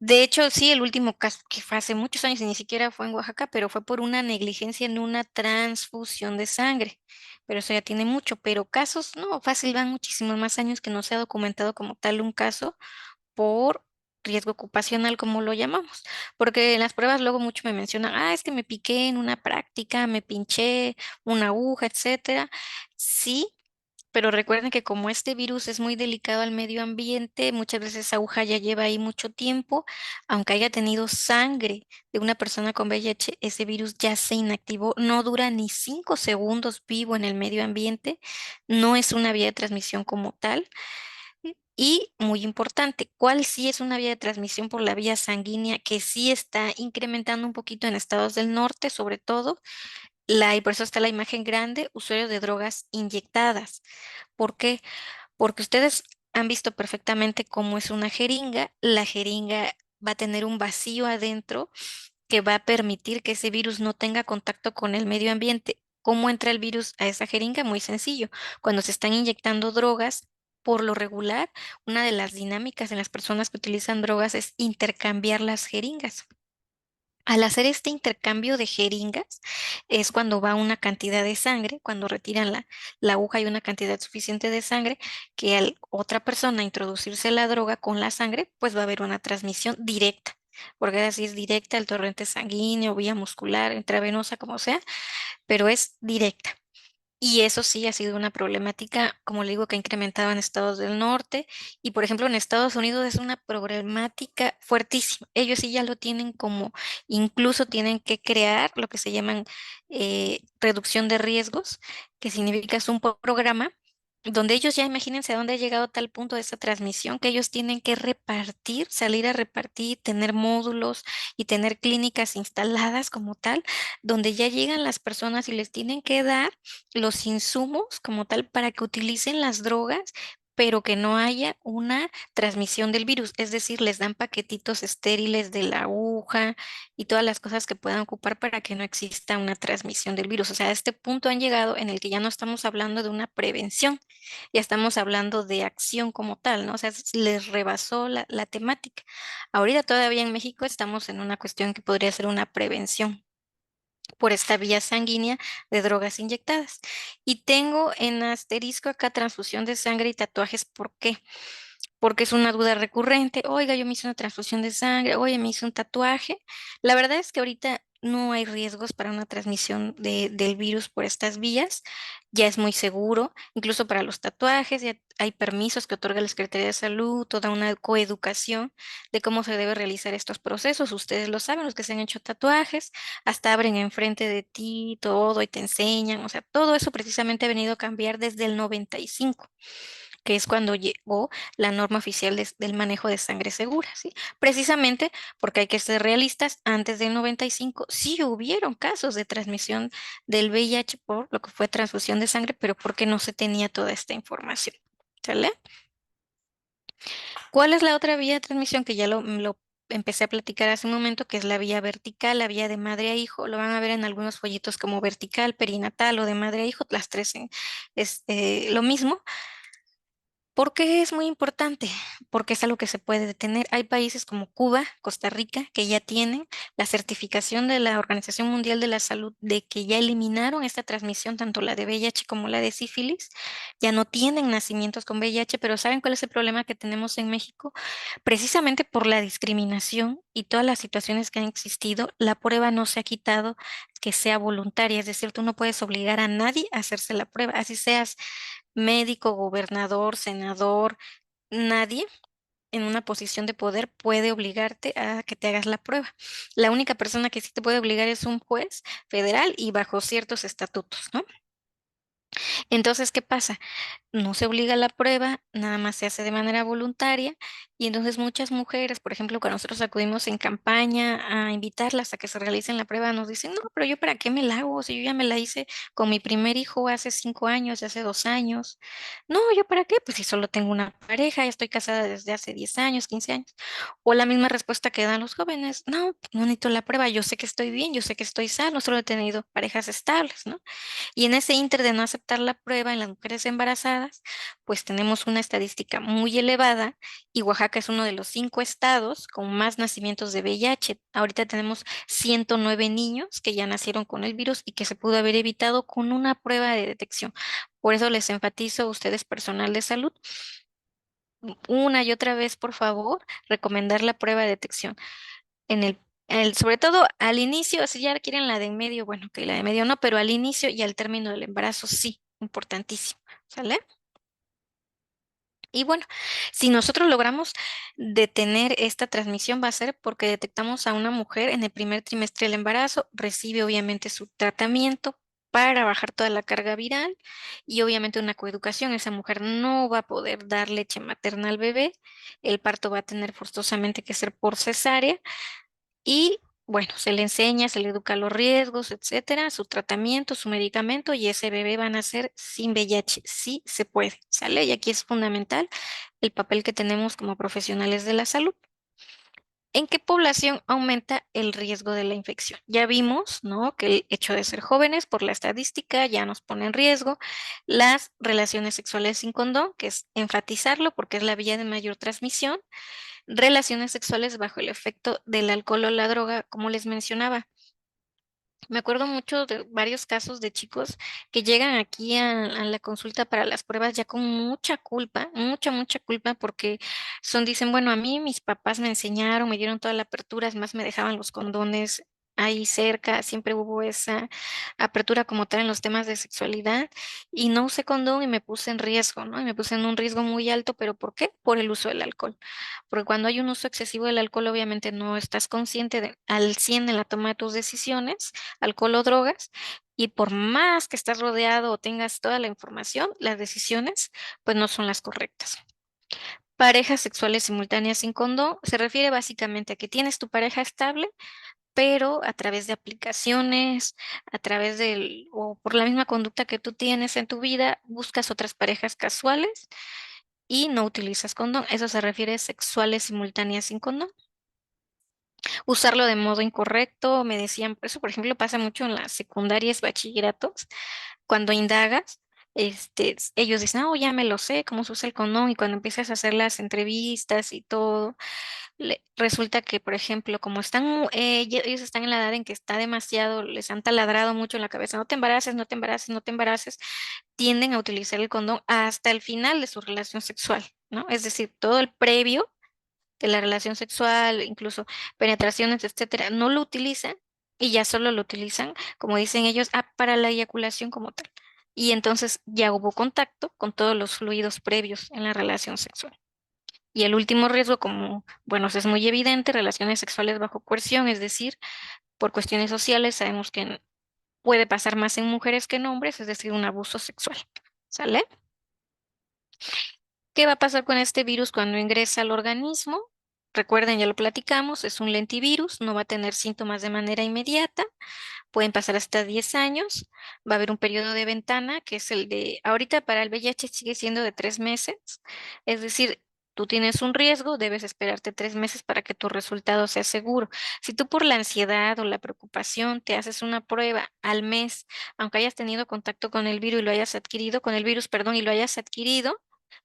De hecho, sí, el último caso que fue hace muchos años y ni siquiera fue en Oaxaca, pero fue por una negligencia en una transfusión de sangre. Pero eso ya tiene mucho, pero casos, no, fácil, van muchísimos más años que no se ha documentado como tal un caso por riesgo ocupacional, como lo llamamos. Porque en las pruebas luego mucho me mencionan, ah, es que me piqué en una práctica, me pinché una aguja, etcétera. Sí, Pero recuerden que como este virus es muy delicado al medio ambiente, muchas veces esa aguja ya lleva ahí mucho tiempo, aunque haya tenido sangre de una persona con VIH, ese virus ya se inactivó, no dura ni 5 segundos vivo en el medio ambiente, no es una vía de transmisión como tal. Y muy importante, ¿cuál sí es una vía de transmisión por la vía sanguínea que sí está incrementando un poquito en estados del norte, sobre todo? Y por eso está la imagen grande, usuarios de drogas inyectadas. ¿Por qué? Porque ustedes han visto perfectamente cómo es una jeringa. La jeringa va a tener un vacío adentro que va a permitir que ese virus no tenga contacto con el medio ambiente. ¿Cómo entra el virus a esa jeringa? Muy sencillo. Cuando se están inyectando drogas, por lo regular, una de las dinámicas en las personas que utilizan drogas es intercambiar las jeringas. Al hacer este intercambio de jeringas es cuando va una cantidad de sangre, cuando retiran la aguja y una cantidad suficiente de sangre, que al otra persona introducirse la droga con la sangre, pues va a haber una transmisión directa, porque así es directa al torrente sanguíneo, vía muscular, intravenosa, como sea, pero es directa. Y eso sí ha sido una problemática, como le digo, que ha incrementado en estados del norte y, por ejemplo, en Estados Unidos es una problemática fuertísima. Ellos sí ya lo tienen como, incluso tienen que crear lo que se llaman reducción de riesgos, que significa es un programa donde ellos ya imagínense a dónde ha llegado tal punto de esa transmisión que ellos tienen que repartir, salir a repartir, tener módulos y tener clínicas instaladas como tal, donde ya llegan las personas y les tienen que dar los insumos como tal para que utilicen las drogas, pero que no haya una transmisión del virus. Es decir, les dan paquetitos estériles de la aguja y todas las cosas que puedan ocupar para que no exista una transmisión del virus. O sea, a este punto han llegado en el que ya no estamos hablando de una prevención, ya estamos hablando de acción como tal, ¿no? O sea, les rebasó la temática. Ahorita todavía en México estamos en una cuestión que podría ser una prevención por esta vía sanguínea de drogas inyectadas. Y tengo en asterisco acá transfusión de sangre y tatuajes. ¿Por qué? Porque es una duda recurrente. Oiga, yo me hice una transfusión de sangre, oye, me hice un tatuaje. La verdad es que ahorita no hay riesgos para una transmisión del virus por estas vías. Ya es muy seguro, incluso para los tatuajes, ya hay permisos que otorga la Secretaría de Salud, toda una coeducación de cómo se debe realizar estos procesos. Ustedes lo saben, los que se han hecho tatuajes, hasta abren enfrente de ti todo y te enseñan. O sea, todo eso precisamente ha venido a cambiar desde el 95, que es cuando llegó la norma oficial del manejo de sangre segura, ¿sí? Precisamente porque hay que ser realistas, antes del 95 sí hubieron casos de transmisión del VIH por lo que fue transfusión de sangre, pero porque no se tenía toda esta información. ¿Sale? ¿Cuál es la otra vía de transmisión que ya lo empecé a platicar hace un momento, que es la vía vertical, la vía de madre a hijo? Lo van a ver en algunos folletos como vertical, perinatal o de madre a hijo, las tres es lo mismo. ¿Por qué es muy importante? Porque es algo que se puede detener. Hay países como Cuba, Costa Rica, que ya tienen la certificación de la Organización Mundial de la Salud de que ya eliminaron esta transmisión, tanto la de VIH como la de sífilis. Ya no tienen nacimientos con VIH, pero ¿saben cuál es el problema que tenemos en México? Precisamente por la discriminación y todas las situaciones que han existido, la prueba no se ha quitado que sea voluntaria. Es decir, tú no puedes obligar a nadie a hacerse la prueba, así seas médico, gobernador, senador, nadie en una posición de poder puede obligarte a que te hagas la prueba. La única persona que sí te puede obligar es un juez federal y bajo ciertos estatutos, ¿no? Entonces, ¿qué pasa? No se obliga a la prueba, nada más se hace de manera voluntaria y entonces muchas mujeres, por ejemplo, cuando nosotros acudimos en campaña a invitarlas a que se realicen la prueba, nos dicen, no, pero yo para qué me la hago si yo ya me la hice con mi primer hijo hace 5 años, hace 2 años. No, yo para qué, pues si solo tengo una pareja, ya estoy casada desde hace 10 años, 15 años. O la misma respuesta que dan los jóvenes, no, no necesito la prueba, yo sé que estoy bien, yo sé que estoy sano, solo he tenido parejas estables, ¿no? Y en ese ínter de no aceptar la prueba en las mujeres embarazadas, pues tenemos una estadística muy elevada y Oaxaca es uno de los 5 estados con más nacimientos de VIH. Ahorita tenemos 109 niños que ya nacieron con el virus y que se pudo haber evitado con una prueba de detección. Por eso les enfatizo a ustedes, personal de salud, una y otra vez, por favor, recomendar la prueba de detección en sobre todo al inicio, si ya quieren la de en medio, bueno, que la de medio no, pero al inicio y al término del embarazo sí, importantísimo, ¿sale? Y bueno, si nosotros logramos detener esta transmisión, va a ser porque detectamos a una mujer en el primer trimestre del embarazo, recibe obviamente su tratamiento para bajar toda la carga viral y obviamente una coeducación. Esa mujer no va a poder dar leche materna al bebé, el parto va a tener forzosamente que ser por cesárea y bueno, se le enseña, se le educa los riesgos, etcétera, su tratamiento, su medicamento y ese bebé va a nacer sin VIH. Sí se puede, ¿sale? Y aquí es fundamental el papel que tenemos como profesionales de la salud. ¿En qué población aumenta el riesgo de la infección? Ya vimos, ¿no? Que el hecho de ser jóvenes por la estadística ya nos pone en riesgo. Las relaciones sexuales sin condón, que es enfatizarlo porque es la vía de mayor transmisión. Relaciones sexuales bajo el efecto del alcohol o la droga, como les mencionaba. Me acuerdo mucho de varios casos de chicos que llegan aquí a la consulta para las pruebas ya con mucha culpa, mucha culpa, porque dicen, bueno, a mí mis papás me enseñaron, me dieron toda la apertura, es más, me dejaban los condones ahí cerca, siempre hubo esa apertura como tal en los temas de sexualidad y no usé condón y me puse en riesgo, ¿no? Y me puse en un riesgo muy alto, pero ¿por qué? Por el uso del alcohol. Porque cuando hay un uso excesivo del alcohol, obviamente no estás consciente al 100 en la toma de tus decisiones, alcohol o drogas, y por más que estás rodeado o tengas toda la información, las decisiones pues no son las correctas. Parejas sexuales simultáneas sin condón se refiere básicamente a que tienes tu pareja estable, pero a través de aplicaciones, a través o por la misma conducta que tú tienes en tu vida, buscas otras parejas casuales y no utilizas condón. Eso se refiere a sexuales simultáneas sin condón. Usarlo de modo incorrecto, me decían, eso por ejemplo pasa mucho en las secundarias, bachilleratos, cuando indagas, ellos dicen, oh, ya me lo sé, cómo se usa el condón, y cuando empiezas a hacer las entrevistas y todo, resulta que, por ejemplo, como ellos están en la edad en que está demasiado, les han taladrado mucho en la cabeza, no te embaraces, no te embaraces, no te embaraces, tienden a utilizar el condón hasta el final de su relación sexual, ¿no? Es decir, todo el previo de la relación sexual, incluso penetraciones, etcétera, no lo utilizan y ya solo lo utilizan, como dicen ellos, para la eyaculación como tal. Y entonces ya hubo contacto con todos los fluidos previos en la relación sexual. Y el último riesgo, como, bueno, es muy evidente, relaciones sexuales bajo coerción, es decir, por cuestiones sociales, sabemos que puede pasar más en mujeres que en hombres, es decir, un abuso sexual. ¿Sale? ¿Qué va a pasar con este virus cuando ingresa al organismo? Recuerden, ya lo platicamos, es un lentivirus, no va a tener síntomas de manera inmediata, pueden pasar hasta 10 años, va a haber un periodo de ventana que es el de, ahorita para el VIH sigue siendo de 3 meses, es decir, tú tienes un riesgo, debes esperarte 3 meses para que tu resultado sea seguro. Si tú por la ansiedad o la preocupación te haces una prueba al mes, aunque hayas tenido contacto con el virus y lo hayas adquirido, con el virus, perdón, y lo hayas adquirido,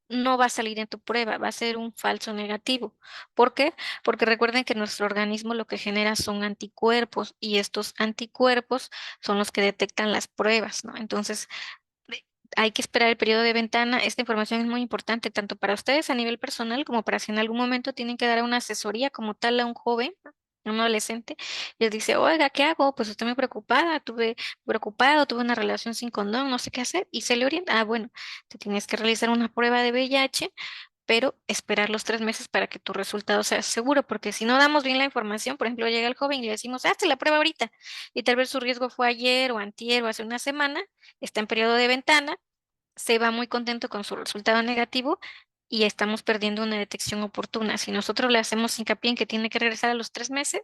no va a salir en tu prueba, va a ser un falso negativo. ¿Por qué? Porque recuerden que nuestro organismo lo que genera son anticuerpos y estos anticuerpos son los que detectan las pruebas, ¿no? Entonces, de- hay que esperar el periodo de ventana. Esta información es muy importante tanto para ustedes a nivel personal como para si en algún momento tienen que dar una asesoría como tal a un joven. A un adolescente, les dice, oiga, ¿qué hago? Pues estoy muy preocupada, tuve una relación sin condón, no sé qué hacer, y se le orienta, bueno, te tienes que realizar una prueba de VIH, pero esperar los 3 meses para que tu resultado sea seguro, porque si no damos bien la información, por ejemplo, llega el joven y le decimos, hazte la prueba ahorita, y tal vez su riesgo fue ayer o antier o hace una semana, está en periodo de ventana, se va muy contento con su resultado negativo y estamos perdiendo una detección oportuna. Si nosotros le hacemos hincapié en que tiene que regresar a los 3 meses,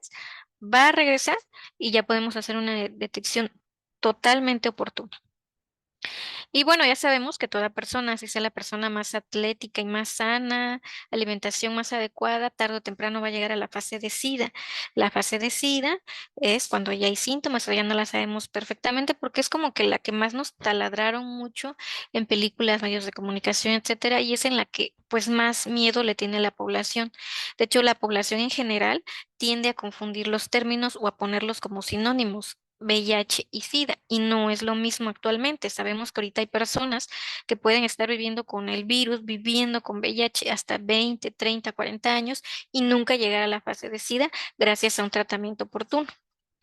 va a regresar y ya podemos hacer una detección totalmente oportuna. Y bueno, ya sabemos que toda persona, si sea la persona más atlética y más sana, alimentación más adecuada, tarde o temprano va a llegar a la fase de SIDA. La fase de SIDA es cuando ya hay síntomas, o ya no la sabemos perfectamente, porque es como que la que más nos taladraron mucho en películas, medios de comunicación, etcétera, y es en la que pues más miedo le tiene la población. De hecho, la población en general tiende a confundir los términos o a ponerlos como sinónimos. VIH y SIDA, y no es lo mismo actualmente. Sabemos que ahorita hay personas que pueden estar viviendo con el virus, viviendo con VIH hasta 20, 30, 40 años y nunca llegar a la fase de SIDA gracias a un tratamiento oportuno.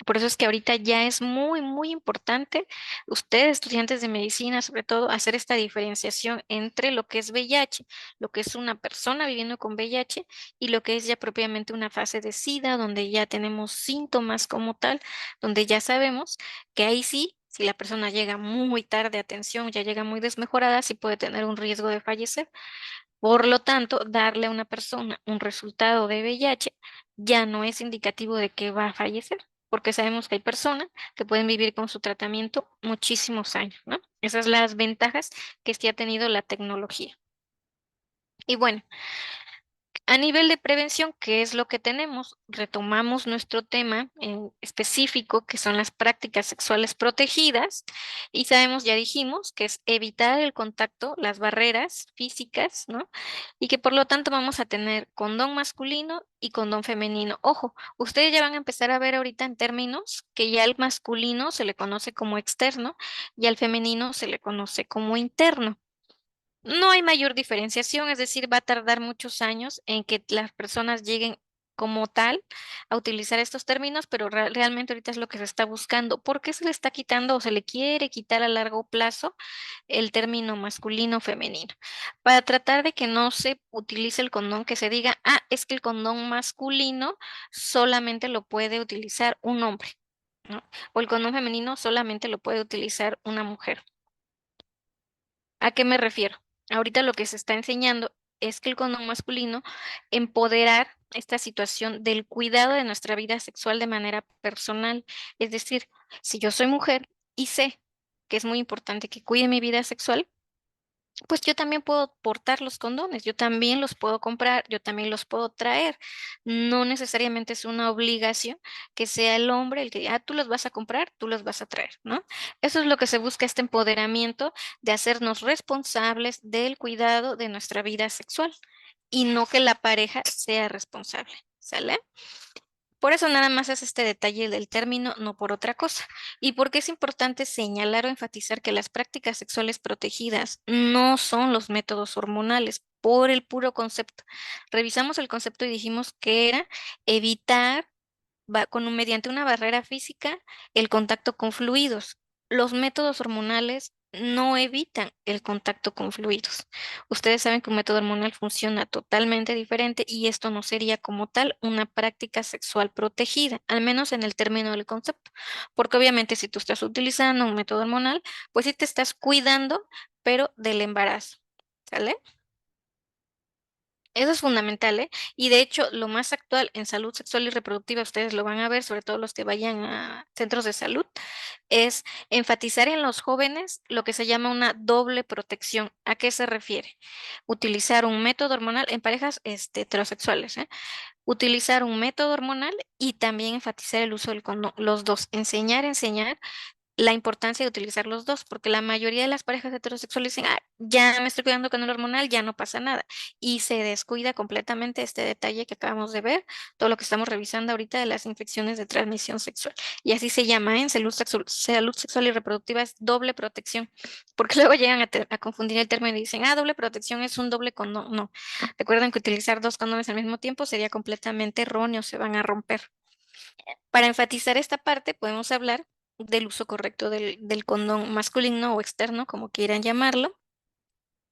Por eso es que ahorita ya es muy, muy importante, ustedes, estudiantes de medicina, sobre todo, hacer esta diferenciación entre lo que es VIH, lo que es una persona viviendo con VIH y lo que es ya propiamente una fase de SIDA, donde ya tenemos síntomas como tal, donde ya sabemos que ahí sí, si la persona llega muy tarde a atención, ya llega muy desmejorada, sí puede tener un riesgo de fallecer. Por lo tanto, darle a una persona un resultado de VIH ya no es indicativo de que va a fallecer, porque sabemos que hay personas que pueden vivir con su tratamiento muchísimos años, ¿no? Esas son las ventajas que sí ha tenido la tecnología. Y bueno, a nivel de prevención, ¿qué es lo que tenemos? Retomamos nuestro tema en específico, que son las prácticas sexuales protegidas, y sabemos, ya dijimos, que es evitar el contacto, las barreras físicas, ¿no? Y que por lo tanto vamos a tener condón masculino y condón femenino. Ojo, ustedes ya van a empezar a ver ahorita en términos que ya al masculino se le conoce como externo y al femenino se le conoce como interno. No hay mayor diferenciación, es decir, va a tardar muchos años en que las personas lleguen como tal a utilizar estos términos, pero realmente ahorita es lo que se está buscando. ¿Por qué se le está quitando o se le quiere quitar a largo plazo el término masculino femenino? Para tratar de que no se utilice el condón, que se diga, ah, es que el condón masculino solamente lo puede utilizar un hombre, ¿no? O el condón femenino solamente lo puede utilizar una mujer. ¿A qué me refiero? Ahorita lo que se está enseñando es que el condón masculino empoderar esta situación del cuidado de nuestra vida sexual de manera personal. Es decir, si yo soy mujer y sé que es muy importante que cuide mi vida sexual, pues yo también puedo portar los condones, yo también los puedo comprar, yo también los puedo traer. No necesariamente es una obligación que sea el hombre el que diga, ah, tú los vas a comprar, tú los vas a traer, ¿no? Eso es lo que se busca, este empoderamiento de hacernos responsables del cuidado de nuestra vida sexual y no que la pareja sea responsable, ¿sale? Por eso nada más es este detalle del término, no por otra cosa. Y porque es importante señalar o enfatizar que las prácticas sexuales protegidas no son los métodos hormonales, por el puro concepto. Revisamos el concepto y dijimos que era evitar mediante una barrera física el contacto con fluidos. Los métodos hormonales no evitan el contacto con fluidos. Ustedes saben que un método hormonal funciona totalmente diferente y esto no sería como tal una práctica sexual protegida, al menos en el término del concepto. Porque obviamente si tú estás utilizando un método hormonal, pues sí te estás cuidando, pero del embarazo. ¿Sale? Eso es fundamental, ¿eh? Y de hecho, lo más actual en salud sexual y reproductiva, ustedes lo van a ver, sobre todo los que vayan a centros de salud, es enfatizar en los jóvenes lo que se llama una doble protección. ¿A qué se refiere? Utilizar un método hormonal en parejas heterosexuales, ¿eh? Utilizar un método hormonal y también enfatizar el uso del condón. Los dos, enseñar la importancia de utilizar los dos, porque la mayoría de las parejas heterosexuales dicen, ah, ya me estoy cuidando con el hormonal, ya no pasa nada. Y se descuida completamente este detalle que acabamos de ver, todo lo que estamos revisando ahorita de las infecciones de transmisión sexual. Y así se llama, ¿eh? En salud sexual y reproductiva es doble protección, porque luego llegan a confundir el término y dicen, ah, doble protección es un doble condón. No, recuerden que utilizar dos condones al mismo tiempo sería completamente erróneo, se van a romper. Para enfatizar esta parte, podemos hablar del uso correcto del condón masculino o externo, como quieran llamarlo.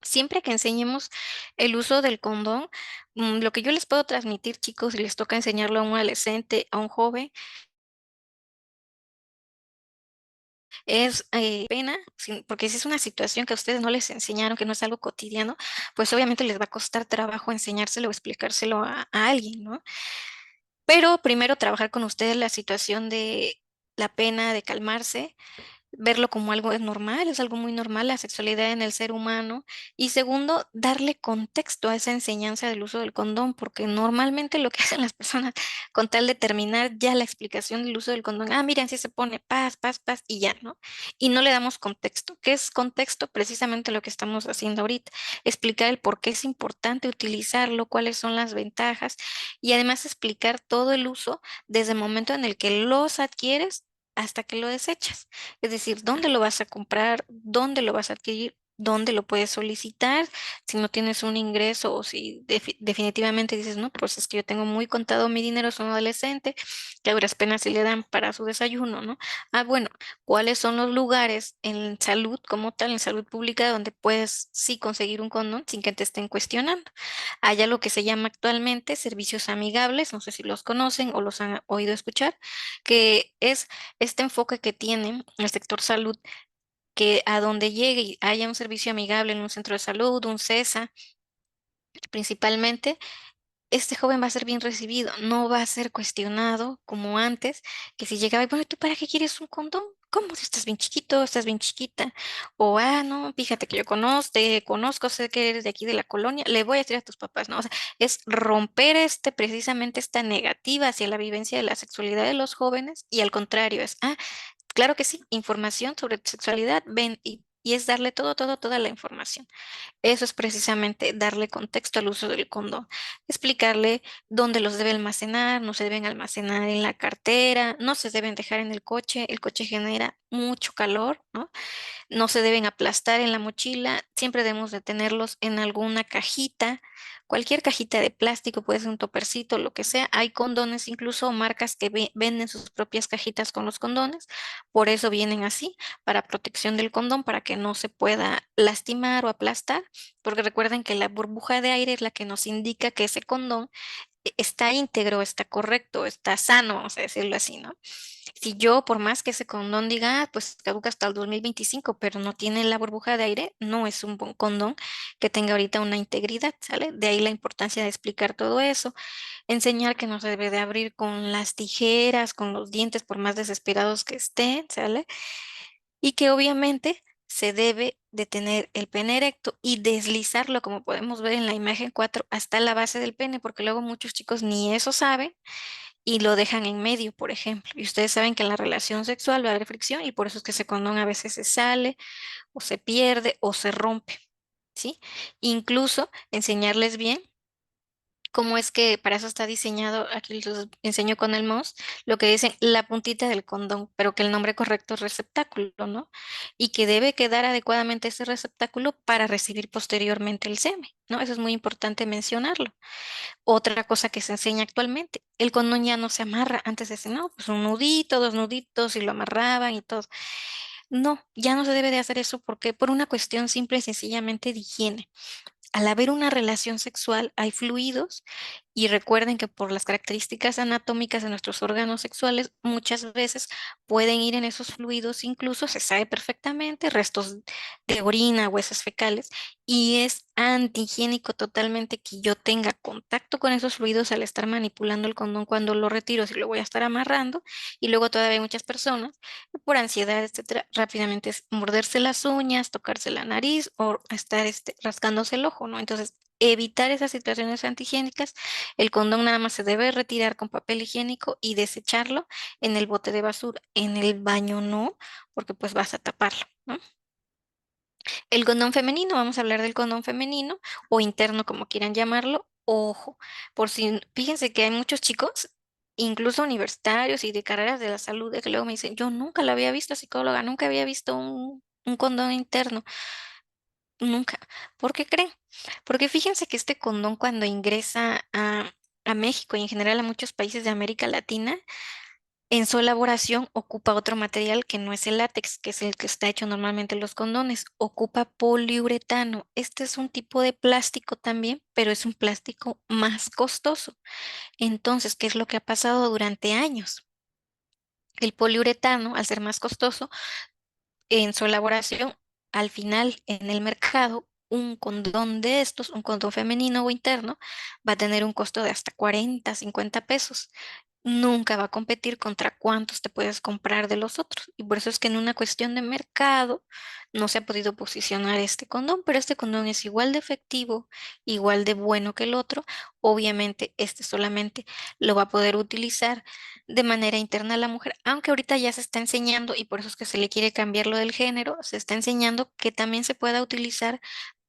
Siempre que enseñemos el uso del condón, lo que yo les puedo transmitir, chicos, si les toca enseñarlo a un adolescente, a un joven, es pena, porque si es una situación que a ustedes no les enseñaron, que no es algo cotidiano, pues obviamente les va a costar trabajo enseñárselo o explicárselo a alguien, ¿no? Pero primero trabajar con ustedes la situación de la pena, de calmarse, verlo como algo es normal, es algo muy normal la sexualidad en el ser humano. Y segundo, darle contexto a esa enseñanza del uso del condón, porque normalmente lo que hacen las personas con tal de terminar ya la explicación del uso del condón, ah, miren, si se pone paz, paz, paz y ya, ¿no? Y no le damos contexto. ¿Qué es contexto? Precisamente lo que estamos haciendo ahorita, explicar el por qué es importante utilizarlo, cuáles son las ventajas y además explicar todo el uso desde el momento en el que los adquieres hasta que lo desechas. Es decir, dónde lo vas a comprar, dónde lo vas a adquirir, dónde lo puedes solicitar, si no tienes un ingreso o si definitivamente dices, no, pues es que yo tengo muy contado mi dinero, soy un adolescente, que a duras penas si le dan para su desayuno, ¿no? Ah, bueno, ¿cuáles son los lugares en salud como tal, en salud pública, donde puedes sí conseguir un condón sin que te estén cuestionando? Hay algo que se llama actualmente servicios amigables, no sé si los conocen o los han oído escuchar, que es este enfoque que tiene el sector salud, que a donde llegue y haya un servicio amigable en un centro de salud, un CESA, principalmente, este joven va a ser bien recibido, no va a ser cuestionado como antes, que si llegaba y bueno, ¿tú para qué quieres un condón? ¿Cómo? Si estás bien chiquito, estás bien chiquita. O, ah, no, fíjate que yo conozco, te conozco, sé que eres de aquí de la colonia, le voy a decir a tus papás, ¿no? O sea, es romper precisamente esta negativa hacia la vivencia de la sexualidad de los jóvenes y al contrario, es, ah, claro que sí, información sobre tu sexualidad, ven y es darle toda la información. Eso es precisamente darle contexto al uso del condón, explicarle dónde los debe almacenar, no se deben almacenar en la cartera, no se deben dejar en el coche genera mucho calor, ¿no? No se deben aplastar en la mochila, siempre debemos de tenerlos en alguna cajita, cualquier cajita de plástico, puede ser un topercito, lo que sea. Hay condones, incluso marcas que venden sus propias cajitas con los condones, por eso vienen así, para protección del condón, para que no se pueda lastimar o aplastar, porque recuerden que la burbuja de aire es la que nos indica que ese condón está íntegro, está correcto, está sano, vamos a decirlo así, ¿no? Si yo, por más que ese condón diga, "Ah, pues caduca hasta el 2025, pero no tiene la burbuja de aire, no es un buen condón que tenga ahorita una integridad, ¿sale? De ahí la importancia de explicar todo eso, enseñar que no se debe de abrir con las tijeras, con los dientes, por más desesperados que estén, ¿sale? Y que obviamente se debe de tener el pene erecto y deslizarlo, como podemos ver en la imagen 4 hasta la base del pene, porque luego muchos chicos ni eso saben y lo dejan en medio, por ejemplo. Y ustedes saben que en la relación sexual va a haber fricción y por eso es que ese condón a veces se sale o se pierde o se rompe, ¿sí? Incluso enseñarles bien cómo es que para eso está diseñado, aquí les enseño con el mouse, lo que dicen la puntita del condón, pero que el nombre correcto es receptáculo, ¿no? Y que debe quedar adecuadamente ese receptáculo para recibir posteriormente el semen, ¿no? Eso es muy importante mencionarlo. Otra cosa que se enseña actualmente, el condón ya no se amarra. Antes decían, no, pues un nudito, dos nuditos y lo amarraban y todo. No, ya no se debe de hacer eso porque por una cuestión simple y sencillamente de higiene. Al haber una relación sexual hay fluidos y recuerden que por las características anatómicas de nuestros órganos sexuales muchas veces pueden ir en esos fluidos, incluso se sabe perfectamente, restos de orina, huesos fecales, y es antihigiénico totalmente que yo tenga contacto con esos fluidos al estar manipulando el condón cuando lo retiro, si lo voy a estar amarrando, y luego todavía hay muchas personas por ansiedad, etcétera, rápidamente es morderse las uñas, tocarse la nariz o estar rascándose el ojo, ¿no? Entonces, evitar esas situaciones antihigiénicas, el condón nada más se debe retirar con papel higiénico y desecharlo en el bote de basura. En el baño no, porque pues vas a taparlo, ¿no? El condón femenino, vamos a hablar del condón femenino o interno, como quieran llamarlo. Ojo, por si, fíjense que hay muchos chicos, incluso universitarios y de carreras de la salud, de que luego me dicen, yo nunca lo había visto, psicóloga, nunca había visto un condón interno, nunca. ¿Por qué creen? Porque fíjense que este condón cuando ingresa a México y en general a muchos países de América Latina, en su elaboración ocupa otro material que no es el látex, que es el que está hecho normalmente en los condones, ocupa poliuretano. Este es un tipo de plástico también, pero es un plástico más costoso. Entonces, ¿qué es lo que ha pasado durante años? El poliuretano, al ser más costoso, en su elaboración, al final en el mercado, un condón de estos, un condón femenino o interno, va a tener un costo de hasta 40, 50 pesos. Nunca va a competir contra cuántos te puedes comprar de los otros. Y por eso es que en una cuestión de mercado no se ha podido posicionar este condón, pero este condón es igual de efectivo, igual de bueno que el otro. Obviamente, este solamente lo va a poder utilizar de manera interna a la mujer, aunque ahorita ya se está enseñando, y por eso es que se le quiere cambiar lo del género, se está enseñando que también se pueda utilizar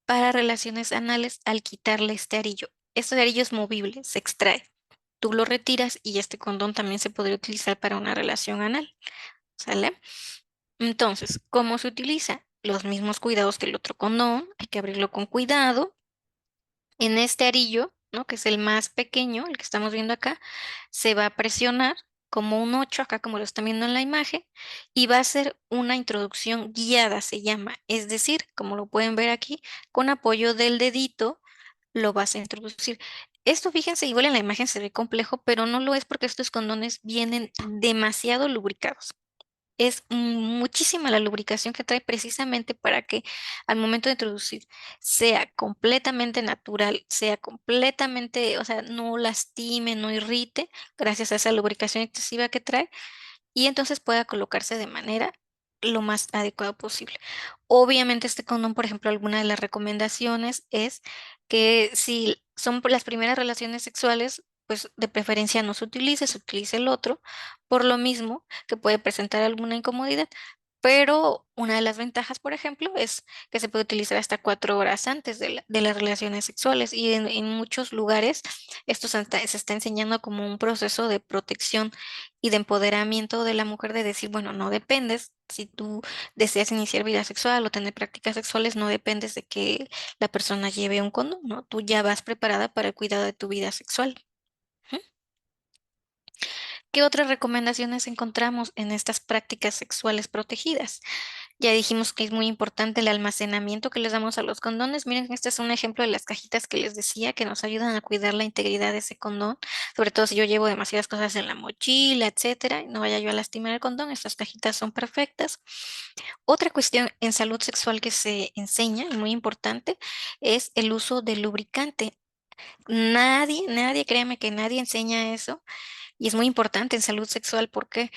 para relaciones anales al quitarle este arillo. Este arillo es movible, se extrae. Tú lo retiras y este condón también se podría utilizar para una relación anal, ¿sale? Entonces, ¿cómo se utiliza? los mismos cuidados que el otro condón, hay que abrirlo con cuidado. En este arillo, ¿no? Que es el más pequeño, el que estamos viendo acá, se va a presionar como un 8 acá como lo están viendo en la imagen, y va a ser una introducción guiada, se llama. Es decir, como lo pueden ver aquí, con apoyo del dedito lo vas a introducir. Esto, fíjense, igual en la imagen se ve complejo, pero no lo es porque estos condones vienen demasiado lubricados. Es muchísima la lubricación que trae precisamente para que al momento de introducir sea completamente natural, sea completamente, o sea, no lastime, no irrite, gracias a esa lubricación excesiva que trae, y entonces pueda colocarse de manera lo más adecuada posible. Obviamente este condón, por ejemplo, alguna de las recomendaciones es que si son por las primeras relaciones sexuales, pues de preferencia no se utilice el otro, por lo mismo que puede presentar alguna incomodidad. Pero una de las ventajas, por ejemplo, es que se puede utilizar hasta 4 horas antes de las relaciones sexuales, y en muchos lugares esto se está enseñando como un proceso de protección y de empoderamiento de la mujer, de decir, bueno, no dependes, si tú deseas iniciar vida sexual o tener prácticas sexuales, no dependes de que la persona lleve un condón, ¿no? Tú ya vas preparada para el cuidado de tu vida sexual. Ujú. ¿Qué otras recomendaciones encontramos en estas prácticas sexuales protegidas? Ya dijimos que es muy importante el almacenamiento que les damos a los condones. Miren, este es un ejemplo de las cajitas que les decía que nos ayudan a cuidar la integridad de ese condón, sobre todo si yo llevo demasiadas cosas en la mochila, etcétera, y no vaya yo a lastimar el condón. Estas cajitas son perfectas. Otra cuestión en salud sexual que se enseña, y muy importante, es el uso del lubricante. Nadie, créame que nadie enseña eso, y es muy importante en salud sexual porque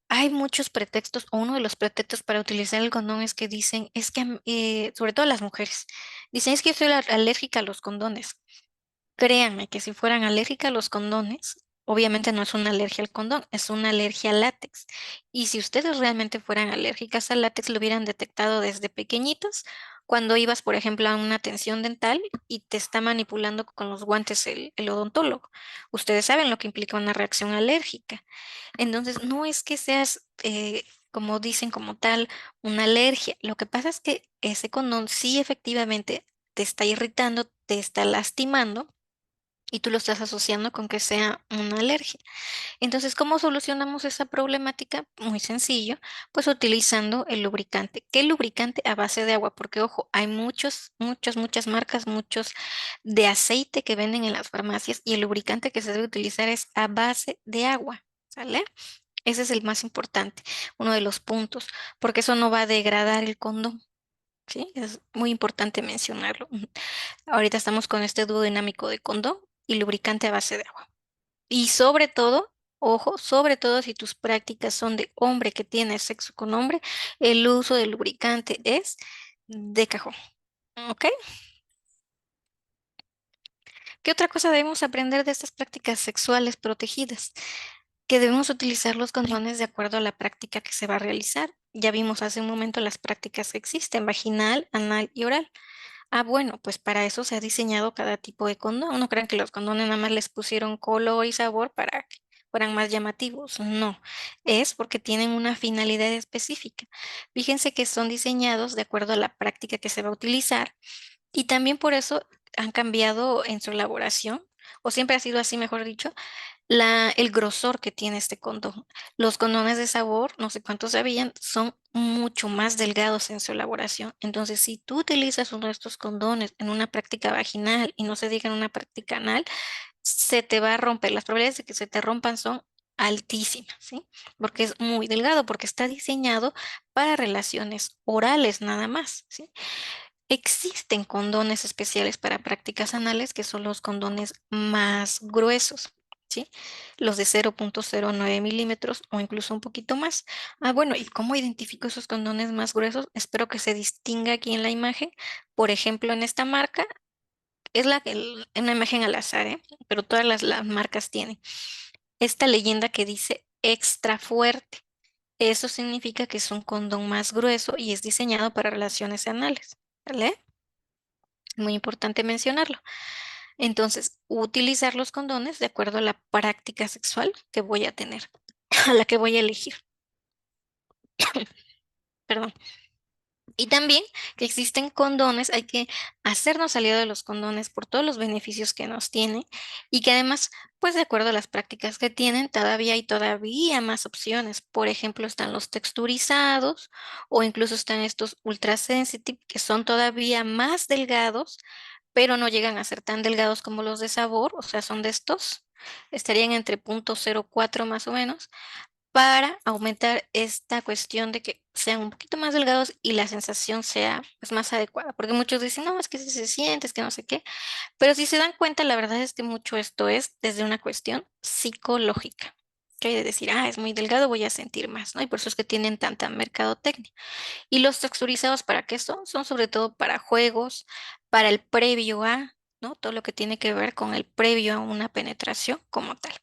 hay muchos pretextos, o uno de los pretextos para utilizar el condón es que dicen, es que, sobre todo las mujeres, dicen, es que yo soy alérgica a los condones. Créanme que si fueran alérgica a los condones, obviamente no es una alergia al condón, es una alergia al látex. Y si ustedes realmente fueran alérgicas al látex, lo hubieran detectado desde pequeñitos, cuando ibas, por ejemplo, a una atención dental y te está manipulando con los guantes el odontólogo. Ustedes saben lo que implica una reacción alérgica. Entonces, no es que seas, como dicen como tal, una alergia. Lo que pasa es que ese condón sí efectivamente te está irritando, te está lastimando, y tú lo estás asociando con que sea una alergia. Entonces, ¿cómo solucionamos esa problemática? Muy sencillo, pues utilizando el lubricante. ¿Qué lubricante? A base de agua, porque ojo, hay muchas marcas, muchos de aceite que venden en las farmacias, y el lubricante que se debe utilizar es a base de agua, ¿sale? Ese es el más importante, uno de los puntos, porque eso no va a degradar el condón. Sí, es muy importante mencionarlo. Ahorita estamos con este dúo dinámico de condón y lubricante a base de agua. Y sobre todo, ojo, sobre todo si tus prácticas son de hombre que tiene sexo con hombre, el uso del lubricante es de cajón. ¿Ok? ¿Qué otra cosa debemos aprender de estas prácticas sexuales protegidas? Que debemos utilizar los condones de acuerdo a la práctica que se va a realizar. Ya vimos hace un momento las prácticas que existen, vaginal, anal y oral. Ah, bueno, pues para eso se ha diseñado cada tipo de condón. No crean que los condones nada más les pusieron color y sabor para que fueran más llamativos. No, es porque tienen una finalidad específica. Fíjense que son diseñados de acuerdo a la práctica que se va a utilizar, y también por eso han cambiado en su elaboración, o siempre ha sido así, mejor dicho, el grosor que tiene este condón. Los condones de sabor, no sé cuántos sabían, son mucho más delgados en su elaboración. Entonces, si tú utilizas uno de estos condones en una práctica vaginal y no se diga en una práctica anal, se te va a romper. Las probabilidades de que se te rompan son altísimas, ¿sí? Porque es muy delgado, porque está diseñado para relaciones orales nada más, ¿sí? Existen condones especiales para prácticas anales, que son los condones más gruesos, ¿sí? Los de 0,09 milímetros o incluso un poquito más. Ah, bueno, ¿y cómo identifico esos condones más gruesos? Espero que se distinga aquí en la imagen. Por ejemplo, en esta marca, es una imagen al azar, ¿eh? Pero todas las marcas tienen esta leyenda que dice extra fuerte. Eso significa que es un condón más grueso y es diseñado para relaciones anales, ¿vale? Muy importante mencionarlo. Entonces, utilizar los condones de acuerdo a la práctica sexual que voy a tener, a la que voy a elegir. Perdón. Y también que existen condones, hay que hacernos aliado de los condones por todos los beneficios que nos tienen y que además, pues de acuerdo a las prácticas que tienen, todavía hay todavía más opciones. Por ejemplo, están los texturizados o incluso están estos ultra sensitive que son todavía más delgados, pero no llegan a ser tan delgados como los de sabor, o sea, son de estos, estarían entre 0,04 más o menos para aumentar esta cuestión de que sean un poquito más delgados y la sensación sea pues, más adecuada. Porque muchos dicen, no, es que si se siente, es que no sé qué. Pero si se dan cuenta, la verdad es que mucho esto es desde una cuestión psicológica. Que hay de decir, es muy delgado, voy a sentir más, ¿no? Y por eso es que tienen tanta mercadotecnia. Y los texturizados, ¿para qué son? Son sobre todo para juegos, para el previo a, ¿no? Todo lo que tiene que ver con el previo a una penetración como tal.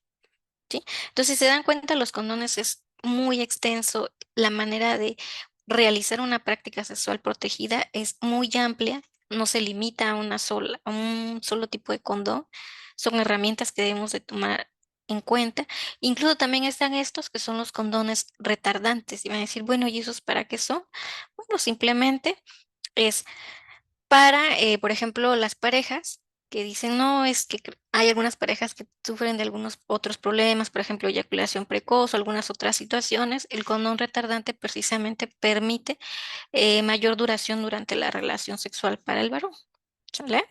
¿Sí? Entonces, si se dan cuenta, los condones es muy extenso. La manera de realizar una práctica sexual protegida es muy amplia, no se limita a a un solo tipo de condón. Son herramientas que debemos de tomar en cuenta. Incluso también están estos que son los condones retardantes. Y van a decir, bueno, ¿y esos para qué son? Bueno, simplemente es para, por ejemplo, las parejas que dicen, no, es que hay algunas parejas que sufren de algunos otros problemas, por ejemplo, eyaculación precoz o algunas otras situaciones. El condón retardante precisamente permite mayor duración durante la relación sexual para el varón. ¿Sale?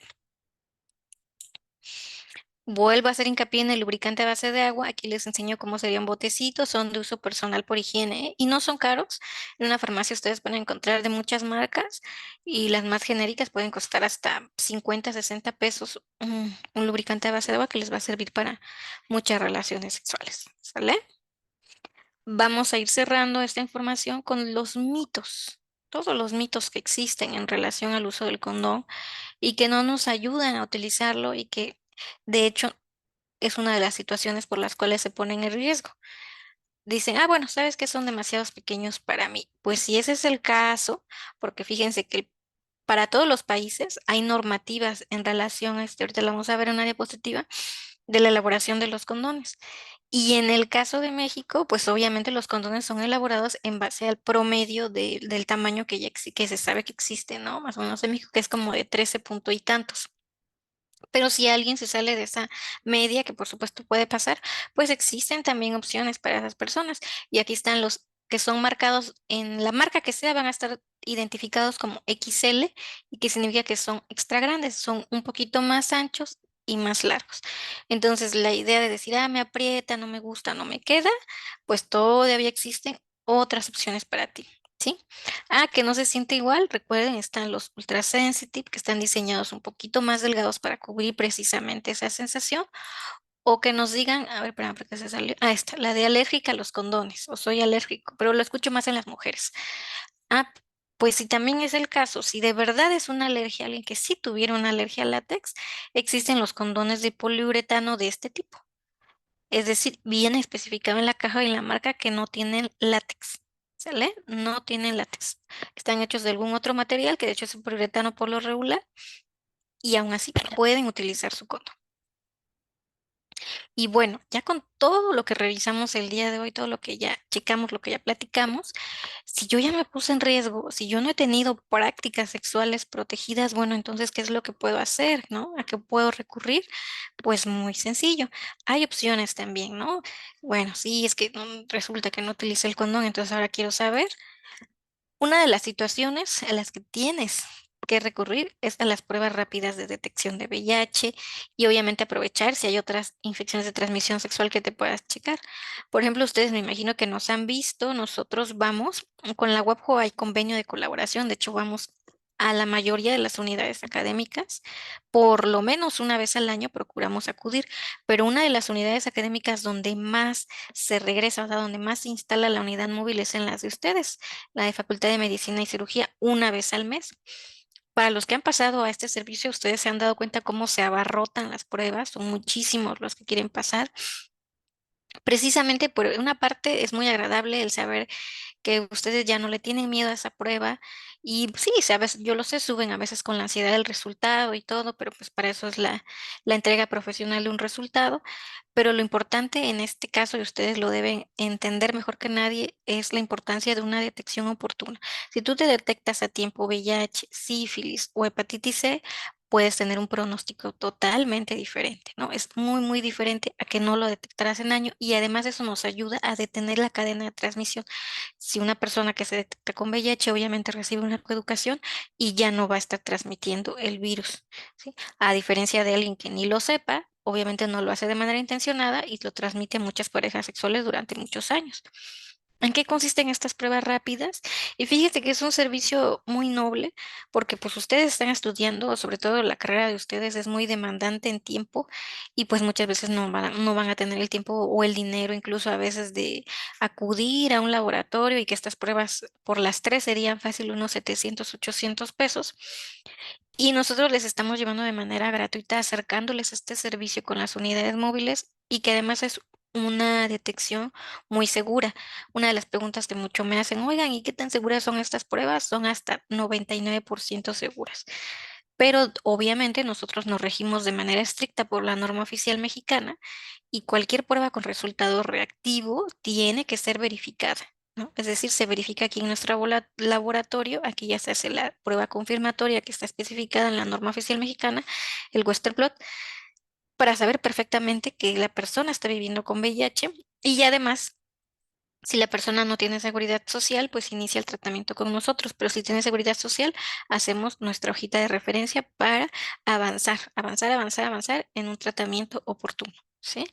Vuelvo a hacer hincapié en el lubricante a base de agua. Aquí les enseño cómo sería un botecito. Son de uso personal por higiene, ¿eh? Y no son caros. En una farmacia ustedes pueden encontrar de muchas marcas y las más genéricas pueden costar hasta 50, 60 pesos un lubricante a base de agua que les va a servir para muchas relaciones sexuales. ¿Sale? Vamos a ir cerrando esta información con los mitos. Todos los mitos que existen en relación al uso del condón y que no nos ayudan a utilizarlo y que de hecho es una de las situaciones por las cuales se ponen en riesgo. Dicen, bueno, sabes que son demasiados pequeños para mí. Pues si ese es el caso, porque fíjense que para todos los países hay normativas en relación a este, ahorita lo vamos a ver en una diapositiva, de la elaboración de los condones. Y en el caso de México, pues obviamente los condones son elaborados en base al promedio del tamaño que que se sabe que existe, ¿no? Más o menos en México, que es como de 13 punto y tantos. Pero si alguien se sale de esa media, que por supuesto puede pasar, pues existen también opciones para esas personas. Y aquí están los que son marcados en la marca que sea, van a estar identificados como XL y que significa que son extra grandes, son un poquito más anchos y más largos. Entonces, la idea de decir, me aprieta, no me gusta, no me queda, pues todavía existen otras opciones para ti. ¿Sí? Que no se siente igual. Recuerden, están los ultra sensitive, que están diseñados un poquito más delgados para cubrir precisamente esa sensación. O que nos digan, a ver, espérame, ¿por qué se salió? Esta, la de alérgica a los condones, o soy alérgico, pero lo escucho más en las mujeres. Ah, pues si también es el caso, si de verdad es una alergia, alguien que sí tuviera una alergia al látex, existen los condones de poliuretano de este tipo. Es decir, viene especificado en la caja y en la marca que no tienen látex. ¿Sale? No tienen látex. Están hechos de algún otro material, que de hecho es un poliuretano por lo regular, y aún así pueden utilizar su condón. Y bueno, ya con todo lo que revisamos el día de hoy, todo lo que ya checamos, lo que ya platicamos, si yo ya me puse en riesgo, si yo no he tenido prácticas sexuales protegidas, bueno, entonces, ¿qué es lo que puedo hacer, no? ¿A qué puedo recurrir? Pues muy sencillo. Hay opciones también, ¿no? Bueno, sí, es que resulta que no utilicé el condón, entonces ahora quiero saber. Una de las situaciones a las que tienes que recurrir es a las pruebas rápidas de detección de VIH y obviamente aprovechar si hay otras infecciones de transmisión sexual que te puedas checar. Por ejemplo, ustedes me imagino que nos han visto, nosotros vamos, con la WebJo hay convenio de colaboración, de hecho vamos a la mayoría de las unidades académicas, por lo menos una vez al año procuramos acudir, pero una de las unidades académicas donde más se regresa, o sea, donde más se instala la unidad móvil es en las de ustedes, la de Facultad de Medicina y Cirugía, una vez al mes. Para los que han pasado a este servicio, ustedes se han dado cuenta cómo se abarrotan las pruebas, son muchísimos los que quieren pasar, Precisamente por una parte es muy agradable el saber que ustedes ya no le tienen miedo a esa prueba y sí, sabes, yo lo sé, suben a veces con la ansiedad del resultado y todo, pero pues para eso es la entrega profesional de un resultado. Pero lo importante en este caso, y ustedes lo deben entender mejor que nadie, es la importancia de una detección oportuna. Si tú te detectas a tiempo VIH, sífilis o hepatitis C, puedes tener un pronóstico totalmente diferente, ¿no? Es muy, muy diferente a que no lo detectaras en año y además eso nos ayuda a detener la cadena de transmisión. Si una persona que se detecta con VIH obviamente recibe una coeducación y ya no va a estar transmitiendo el virus, ¿sí? A diferencia de alguien que ni lo sepa, obviamente no lo hace de manera intencionada y lo transmite a muchas parejas sexuales durante muchos años. ¿En qué consisten estas pruebas rápidas? Y fíjate que es un servicio muy noble porque pues ustedes están estudiando, sobre todo la carrera de ustedes es muy demandante en tiempo y pues muchas veces no van a tener el tiempo o el dinero incluso a veces de acudir a un laboratorio y que estas pruebas por las tres serían fácil unos 700, 800 pesos. Y nosotros les estamos llevando de manera gratuita, acercándoles este servicio con las unidades móviles y que además es una detección muy segura. Una de las preguntas que mucho me hacen, oigan, ¿y qué tan seguras son estas pruebas? Son hasta 99% seguras. Pero obviamente nosotros nos regimos de manera estricta por la norma oficial mexicana y cualquier prueba con resultado reactivo tiene que ser verificada, ¿no? Es decir, se verifica aquí en nuestro laboratorio, aquí ya se hace la prueba confirmatoria que está especificada en la norma oficial mexicana, el Western Blot, para saber perfectamente que la persona está viviendo con VIH y además si la persona no tiene seguridad social, pues inicia el tratamiento con nosotros, pero si tiene seguridad social, hacemos nuestra hojita de referencia para avanzar, avanzar, avanzar, avanzar en un tratamiento oportuno, ¿sí?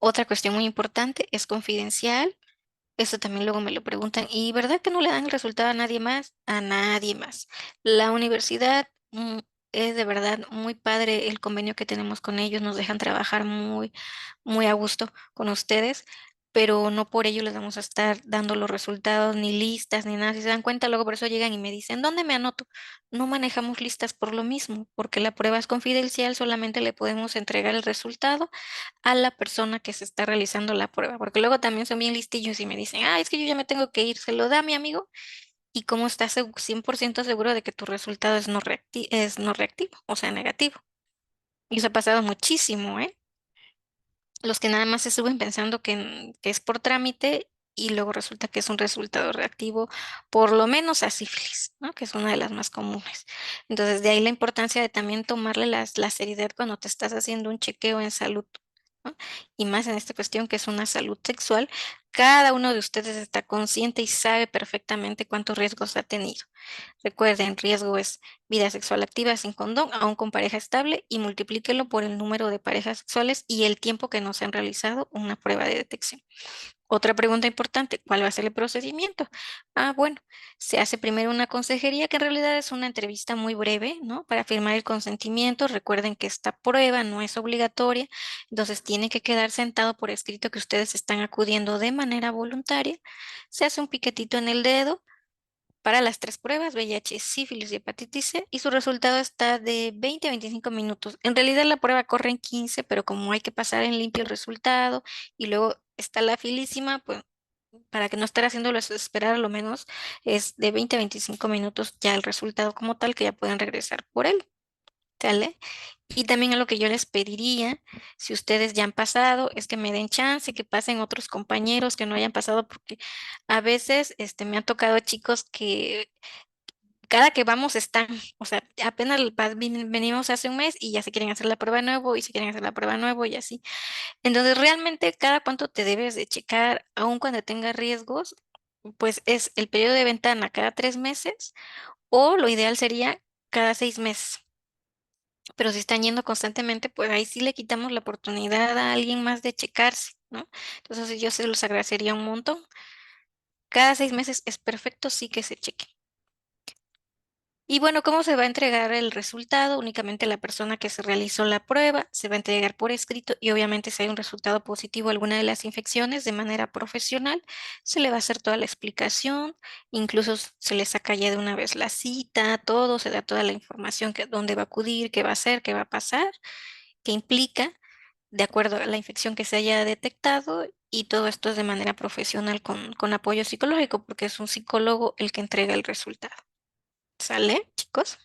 Otra cuestión muy importante es confidencial. Esto también luego me lo preguntan. ¿Y verdad que no le dan el resultado a nadie más? A nadie más. La universidad es de verdad muy padre el convenio que tenemos con ellos. Nos dejan trabajar muy, muy a gusto con ustedes, pero no por ello les vamos a estar dando los resultados, ni listas, ni nada. Si se dan cuenta, luego por eso llegan y me dicen, ¿dónde me anoto? No manejamos listas por lo mismo, porque la prueba es confidencial, solamente le podemos entregar el resultado a la persona que se está realizando la prueba, porque luego también son bien listillos y me dicen, ah, es que yo ya me tengo que ir, se lo da a mi amigo y cómo estás 100% seguro de que tu resultado es no reactivo, o sea, negativo. Y eso ha pasado muchísimo, ¿eh? Los que nada más se suben pensando que es por trámite y luego resulta que es un resultado reactivo, por lo menos a sífilis, ¿no? Que es una de las más comunes. Entonces, de ahí la importancia de también tomarle la seriedad cuando te estás haciendo un chequeo en salud, ¿no? Y más en esta cuestión que es una salud sexual, cada uno de ustedes está consciente y sabe perfectamente cuántos riesgos ha tenido. Recuerden, riesgo es vida sexual activa sin condón, aún con pareja estable, y multiplíquelo por el número de parejas sexuales y el tiempo que no se han realizado una prueba de detección. Otra pregunta importante, ¿cuál va a ser el procedimiento? Ah, bueno, se hace primero una consejería que en realidad es una entrevista muy breve, ¿no? Para firmar el consentimiento. Recuerden que esta prueba no es obligatoria, entonces tiene que quedar sentado por escrito que ustedes están acudiendo de manera voluntaria. Se hace un piquetito en el dedo para las tres pruebas, VIH, sífilis y hepatitis C, y su resultado está de 20 a 25 minutos. En realidad la prueba corre en 15, pero como hay que pasar en limpio el resultado y luego está la filísima, pues para que no estar haciéndolo esperar a lo menos es de 20 a 25 minutos ya el resultado como tal que ya pueden regresar por él. ¿Sale? Y también a lo que yo les pediría, si ustedes ya han pasado, es que me den chance, que pasen otros compañeros que no hayan pasado, porque a veces me han tocado chicos que cada que vamos están, o sea, apenas venimos hace un mes y ya se quieren hacer la prueba de nuevo y se quieren hacer la prueba de nuevo y así. Entonces, realmente, cada cuánto te debes de checar, aun cuando tengas riesgos, pues es el periodo de ventana cada 3 meses o lo ideal sería cada 6 meses. Pero si están yendo constantemente, pues ahí sí le quitamos la oportunidad a alguien más de checarse, ¿no? Entonces yo se los agradecería un montón. Cada 6 meses es perfecto, sí que se cheque. Y bueno, ¿cómo se va a entregar el resultado? Únicamente la persona que se realizó la prueba se va a entregar por escrito y obviamente si hay un resultado positivo a alguna de las infecciones de manera profesional, se le va a hacer toda la explicación, incluso se le saca ya de una vez la cita, todo, se da toda la información que dónde va a acudir, qué va a hacer, qué va a pasar, qué implica de acuerdo a la infección que se haya detectado y todo esto es de manera profesional con apoyo psicológico, porque es un psicólogo el que entrega el resultado. ¿Sale, chicos?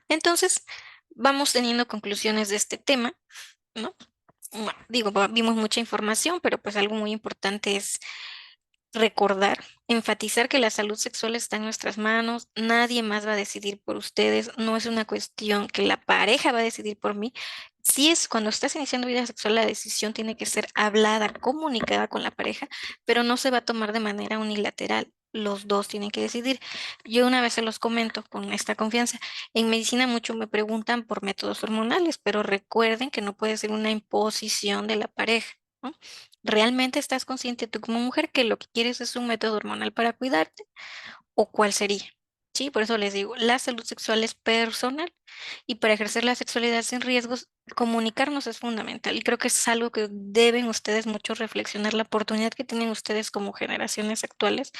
Entonces, vamos teniendo conclusiones de este tema, ¿no? Bueno, digo, vimos mucha información, pero pues algo muy importante es recordar, enfatizar que la salud sexual está en nuestras manos, nadie más va a decidir por ustedes, no es una cuestión que la pareja va a decidir por mí. Si es cuando estás iniciando vida sexual, la decisión tiene que ser hablada, comunicada con la pareja, pero no se va a tomar de manera unilateral. Los dos tienen que decidir. Yo una vez se los comento con esta confianza. En medicina mucho me preguntan por métodos hormonales, pero recuerden que no puede ser una imposición de la pareja, ¿no? ¿Realmente estás consciente tú como mujer que lo que quieres es un método hormonal para cuidarte? ¿O cuál sería? Sí, por eso les digo, la salud sexual es personal y para ejercer la sexualidad sin riesgos, comunicarnos es fundamental y creo que es algo que deben ustedes mucho reflexionar, la oportunidad que tienen ustedes como generaciones actuales.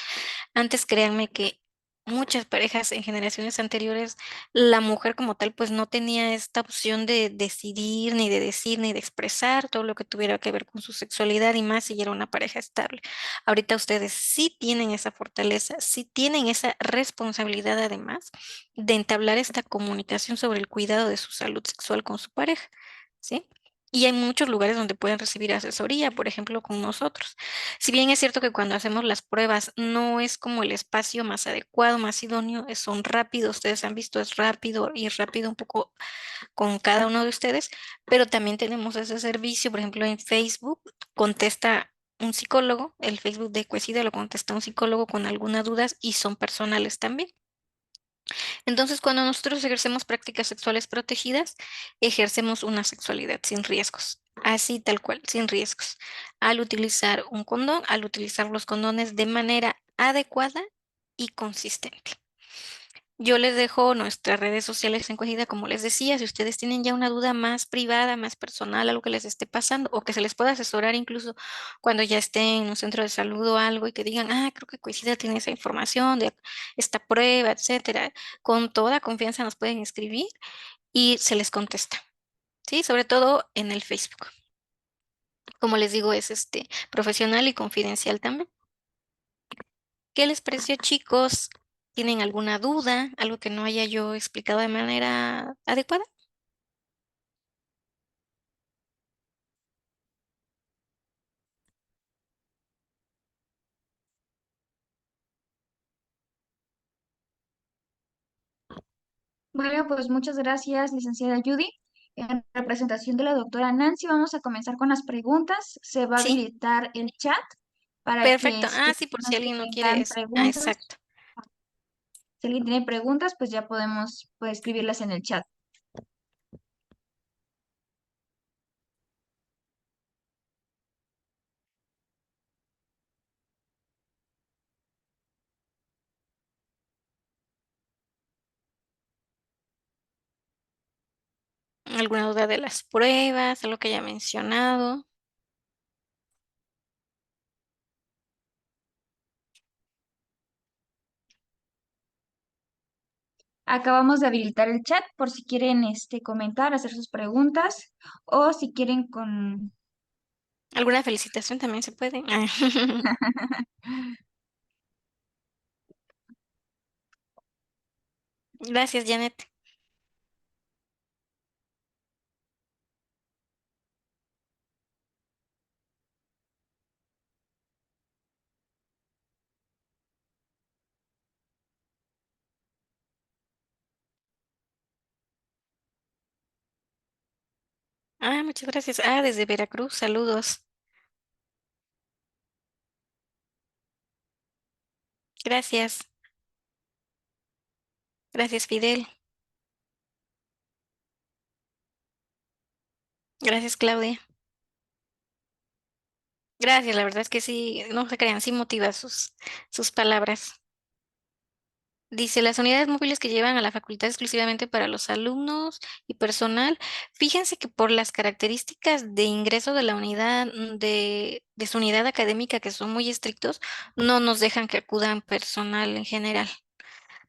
Antes créanme que muchas parejas en generaciones anteriores, la mujer como tal, pues no tenía esta opción de decidir, ni de decir, ni de expresar todo lo que tuviera que ver con su sexualidad y más si era una pareja estable. Ahorita ustedes sí tienen esa fortaleza, sí tienen esa responsabilidad además de entablar esta comunicación sobre el cuidado de su salud sexual con su pareja, ¿sí? Y hay muchos lugares donde pueden recibir asesoría, por ejemplo, con nosotros. Si bien es cierto que cuando hacemos las pruebas no es como el espacio más adecuado, más idóneo, son rápidos, ustedes han visto, es rápido y rápido un poco con cada uno de ustedes, pero también tenemos ese servicio, por ejemplo, en Facebook, contesta un psicólogo, el Facebook de Cuesida lo contesta un psicólogo con algunas dudas y son personales también. Entonces, cuando nosotros ejercemos prácticas sexuales protegidas, ejercemos una sexualidad sin riesgos, así tal cual, sin riesgos. Al utilizar un condón, al utilizar los condones de manera adecuada y consistente. Yo les dejo nuestras redes sociales en Cogida, como les decía, si ustedes tienen ya una duda más privada, más personal, algo que les esté pasando o que se les pueda asesorar incluso cuando ya estén en un centro de salud o algo y que digan, creo que Coincida tiene esa información de esta prueba, etcétera, con toda confianza nos pueden escribir y se les contesta, ¿sí? Sobre todo en el Facebook. Como les digo, es profesional y confidencial también. ¿Qué les pareció, chicos? ¿Tienen alguna duda? ¿Algo que no haya yo explicado de manera adecuada? Bueno, pues muchas gracias, licenciada Judy. En representación de la doctora Nancy, vamos a comenzar con las preguntas. Se va a Sí, habilitar el chat para perfecto. que si Sí, por si personas que alguien no quiere tengan eso. preguntas, Exacto. si alguien tiene preguntas, pues ya podemos pues, escribirlas en el chat. ¿Alguna duda de las pruebas? ¿Algo que haya mencionado? Acabamos de habilitar el chat por si quieren comentar, hacer sus preguntas o si quieren con... ¿Alguna felicitación también se puede? Gracias, Janet. Muchas gracias. Desde Veracruz, saludos. Gracias. Gracias, Fidel. Gracias, Claudia. Gracias, la verdad es que sí, no se crean, sí motiva sus palabras. Dice, las unidades móviles que llevan a la facultad exclusivamente para los alumnos y personal, fíjense que por las características de ingreso de la unidad, de su unidad académica, que son muy estrictos, no nos dejan que acudan personal en general.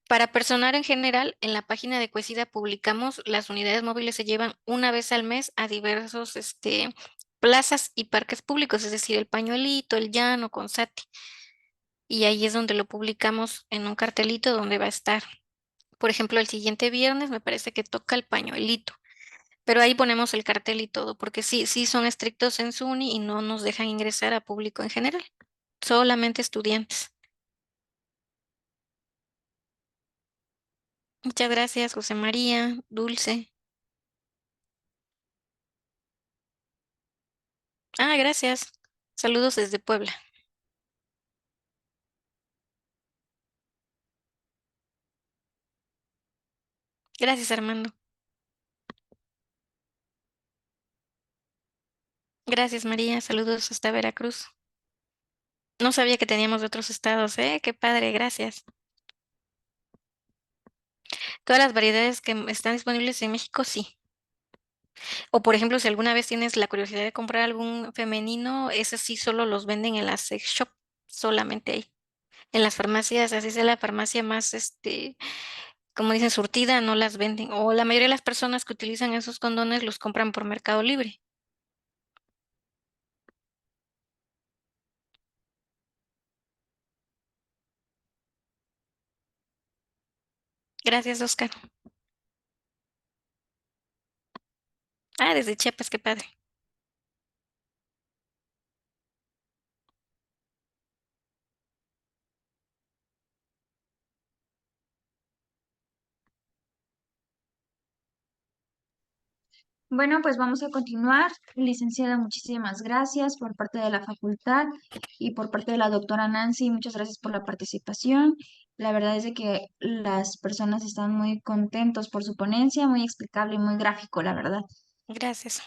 Para personal en general, en la página de Cuesida publicamos las unidades móviles se llevan una vez al mes a diversos plazas y parques públicos, es decir, el Pañuelito, el Llano, Consati. Y ahí es donde lo publicamos en un cartelito donde va a estar. Por ejemplo, el siguiente viernes me parece que toca el Pañuelito, pero ahí ponemos el cartel y todo, porque sí, sí son estrictos en SUNY y no nos dejan ingresar a público en general, solamente estudiantes. Muchas gracias, José María, Dulce. Ah, gracias. Saludos desde Puebla. Gracias, Armando. Gracias, María. Saludos hasta Veracruz. No sabía que teníamos de otros estados, ¿eh? Qué padre, gracias. Todas las variedades que están disponibles en México, sí. O por ejemplo, si alguna vez tienes la curiosidad de comprar algún femenino, ese sí solo los venden en la sex shop, solamente ahí. En las farmacias, así sea la farmacia más, como dicen, surtida, no las venden. O la mayoría de las personas que utilizan esos condones los compran por Mercado Libre. Gracias, Oscar. Ah, desde Chiapas, qué padre. Bueno, pues vamos a continuar. Licenciada, muchísimas gracias por parte de la facultad y por parte de la doctora Nancy. Muchas gracias por la participación. La verdad es de que las personas están muy contentos por su ponencia, muy explicable y muy gráfico, la verdad. Gracias.